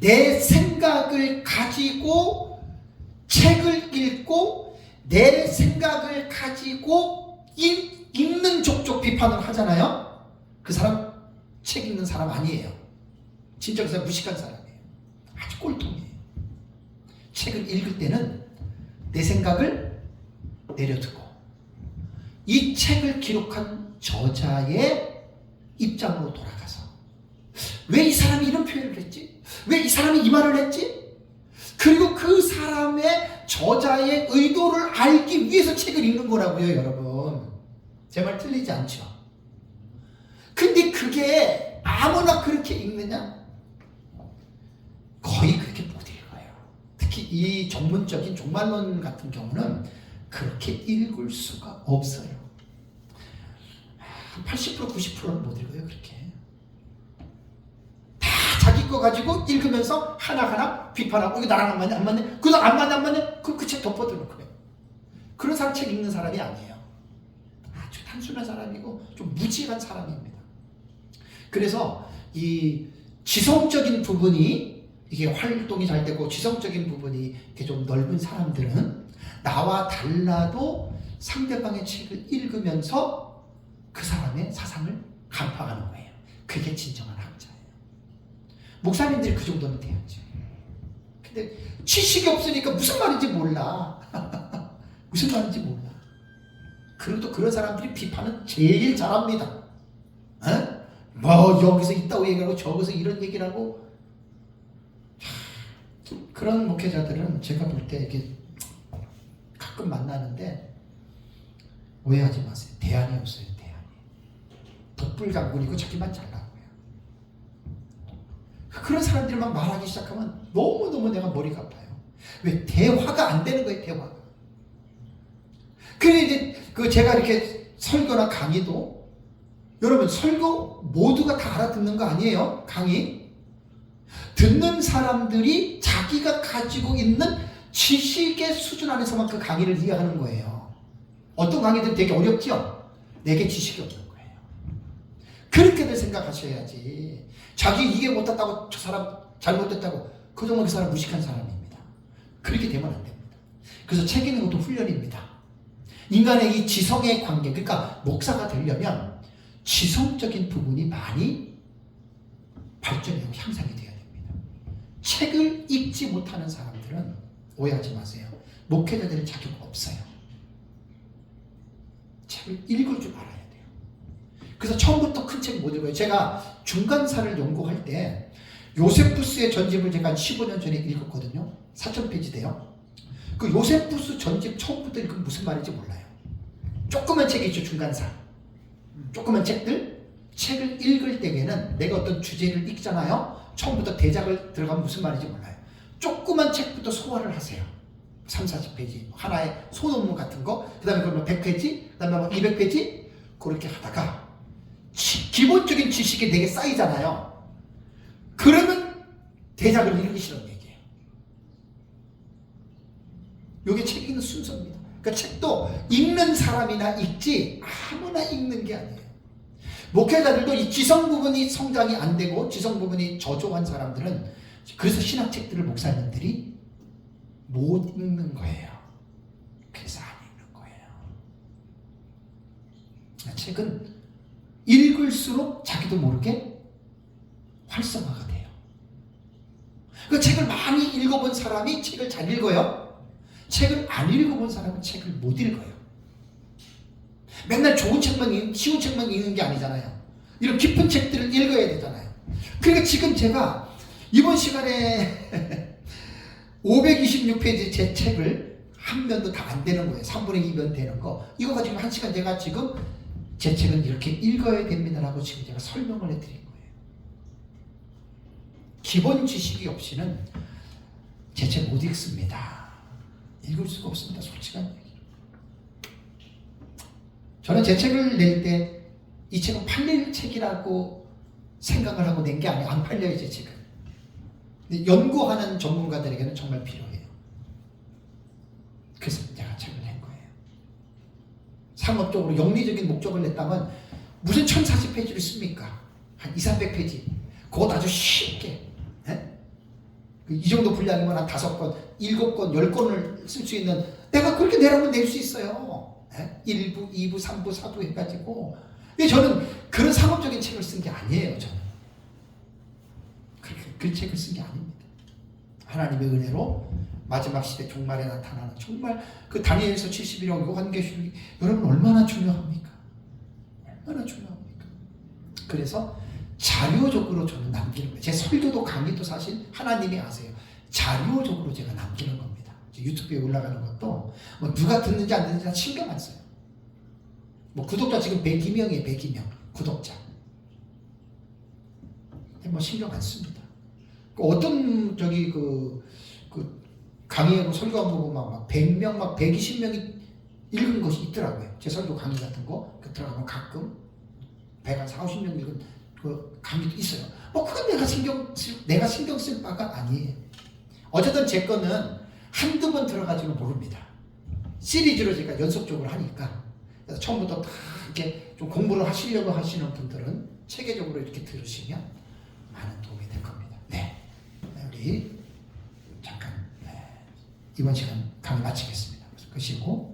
내 생각을 가지고 책을 읽고 내 생각을 가지고 읽는 족족 비판을 하잖아요. 그 사람 책 읽는 사람 아니에요. 진짜 그 사람 무식한 사람이에요. 아주 꼴통이에요. 책을 읽을 때는 내 생각을 내려두고 이 책을 기록한 저자의 입장으로 돌아가서 왜 이 사람이 이런 표현을 했지? 왜 이 사람이 이 말을 했지? 그리고 그 사람의 저자의 의도를 알기 위해서 책을 읽는 거라고요, 여러분. 제 말 틀리지 않죠? 근데 그게 아무나 그렇게 읽느냐? 거의 그렇게 못 읽어요. 특히 이 전문적인 종말론 같은 경우는 그렇게 읽을 수가 없어요. 80% 90%는 못 읽어요, 그렇게. 다 자기 거 가지고 읽으면서 하나하나 비판하고 이거 나랑 안 맞네, 안 맞네, 그거 안 맞네, 안 맞네, 그 책 덮어두는 거예요. 그런 사람 책 읽는 사람이 아니에요. 아주 단순한 사람이고 좀 무지한 사람입니다. 그래서 이 지성적인 부분이 이게 활동이 잘 되고 지성적인 부분이 이렇게 좀 넓은 사람들은 나와 달라도 상대방의 책을 읽으면서 그 사람의 사상을 간파하는 거예요. 그게 진정한 학자예요. 목사님들이 그 정도는 돼야죠. 근데 지식이 없으니까 무슨 말인지 몰라. 무슨 말인지 몰라. 그리고 또 그런 사람들이 비판은 제일 잘합니다. 에? 뭐 여기서 있다고 얘기하고 저기서 이런 얘기를 하고. 그런 목회자들은 제가 볼 때 이게 가끔 만나는데 오해하지 마세요. 대안이 없어요. 대안이. 독불강군이고 자기만 잘나고요. 그런 사람들이 막 말하기 시작하면 너무너무 내가 머리가 아파요. 왜? 대화가 안 되는 거예요. 대화가. 그래 이제 제가 이렇게 설교나 강의도 여러분 설교 모두가 다 알아듣는 거 아니에요. 강의. 듣는 사람들이 자기가 가지고 있는 지식의 수준 안에서만 그 강의를 이해하는 거예요. 어떤 강의들은 되게 어렵죠? 내게 지식이 없는 거예요. 그렇게들 생각하셔야지. 자기 이해 못했다고 저 사람 잘못했다고 그 정도 그 사람 무식한 사람입니다. 그렇게 되면 안 됩니다. 그래서 책 읽는 것도 훈련입니다. 인간의 이 지성의 관계, 그러니까 목사가 되려면 지성적인 부분이 많이 발전하고 향상이 돼야 됩니다. 책을 읽지 못하는 사람들은 오해하지 마세요. 목회자 될 자격 없어요. 책을 읽을 줄 알아야 돼요. 그래서 처음부터 큰 책 못 읽어요. 제가 중간사를 연구할 때 요세푸스의 전집을 제가 한 15년 전에 읽었거든요. 4,000페이지 돼요. 그 요세푸스 전집 처음부터 읽으면 무슨 말인지 몰라요. 조그만 책이죠. 중간사. 조그만 책들. 책을 읽을 때에는 내가 어떤 주제를 읽잖아요. 처음부터 대작을 들어가면 무슨 말인지 몰라요. 조그만 책부터 소화를 하세요. 3, 40페이지. 하나의 소논문 같은 거. 그 다음에 그러면 100페이지. 그 다음에 200페이지. 그렇게 하다가 기본적인 지식이 내게 쌓이잖아요. 그러면 대작을 읽으시는 얘기예요. 이게 책 읽는 순서입니다. 그러니까 책도 읽는 사람이나 읽지 아무나 읽는 게 아니에요. 목회자들도 이 지성 부분이 성장이 안 되고 지성 부분이 저조한 사람들은 그래서 신학책들을 목사님들이 못 읽는 거예요. 그래서 안 읽는 거예요. 책은 읽을수록 자기도 모르게 활성화가 돼요. 그 책을 많이 읽어본 사람이 책을 잘 읽어요. 책을 안 읽어본 사람은 책을 못 읽어요. 맨날 좋은 책만 쉬운 책만 읽는 게 아니잖아요. 이런 깊은 책들을 읽어야 되잖아요. 그러니까 지금 제가 이번 시간에 526페이지 제 책을 한 면도 다 안 되는 거예요. 3분의 2면 되는 거. 이거 가지고 1시간 제가 지금 제 책은 이렇게 읽어야 됩니다라고 지금 제가 설명을 해드린 거예요. 기본 지식이 없이는 제 책 못 읽습니다. 읽을 수가 없습니다. 솔직한 얘기. 저는 제 책을 낼 때 이 책은 팔릴 책이라고 생각을 하고 낸 게 아니에요. 안 팔려요, 제 책은. 근데 연구하는 전문가들에게는 정말 필요해요. 그래서 제가 책을 낸 거예요. 상업적으로 영리적인 목적을 냈다면 무슨 1040페이지를 씁니까? 한 200~300페이지. 그것 아주 쉽게. 이 정도 분량이면 한 5권, 7권, 10권을 쓸 수 있는 내가 그렇게 내라면 낼 수 있어요. 1부, 2부, 3부, 4부 해가지고. 저는 그런 상업적인 책을 쓴 게 아니에요. 저는 그 책을 쓴 게 아닙니다. 하나님의 은혜로 마지막 시대 종말에 나타나는 정말 그 다니엘서 71억 요한계시록이 여러분 얼마나 중요합니까? 얼마나 중요합니까? 그래서 자료적으로 저는 남기는 거예요. 제 설교도 강의도 사실 하나님이 아세요. 자료적으로 제가 남기는 겁니다. 유튜브에 올라가는 것도 뭐 누가 듣는지 안 듣는지 신경 안 써요. 뭐 구독자 지금 102명이에요. 102명 구독자. 뭐 신경 안 씁니다. 어떤 강의하고 설교한 거 보면 막 100명, 막 120명이 읽은 것이 있더라고요. 제 설교 강의 같은 거 들어가면 가끔 140~50명 읽은 그 강의도 있어요. 뭐 그건 내가 신경 쓸 바가 아니에요. 어쨌든 제 거는 한두 번 들어가지는 모릅니다. 시리즈로 제가 연속적으로 하니까. 그래서 처음부터 다 이렇게 좀 공부를 하시려고 하시는 분들은 체계적으로 이렇게 들으시면 많은 도움이 될 겁니다. 네. 우리 잠깐 이번 시간 강의 마치겠습니다. 것이고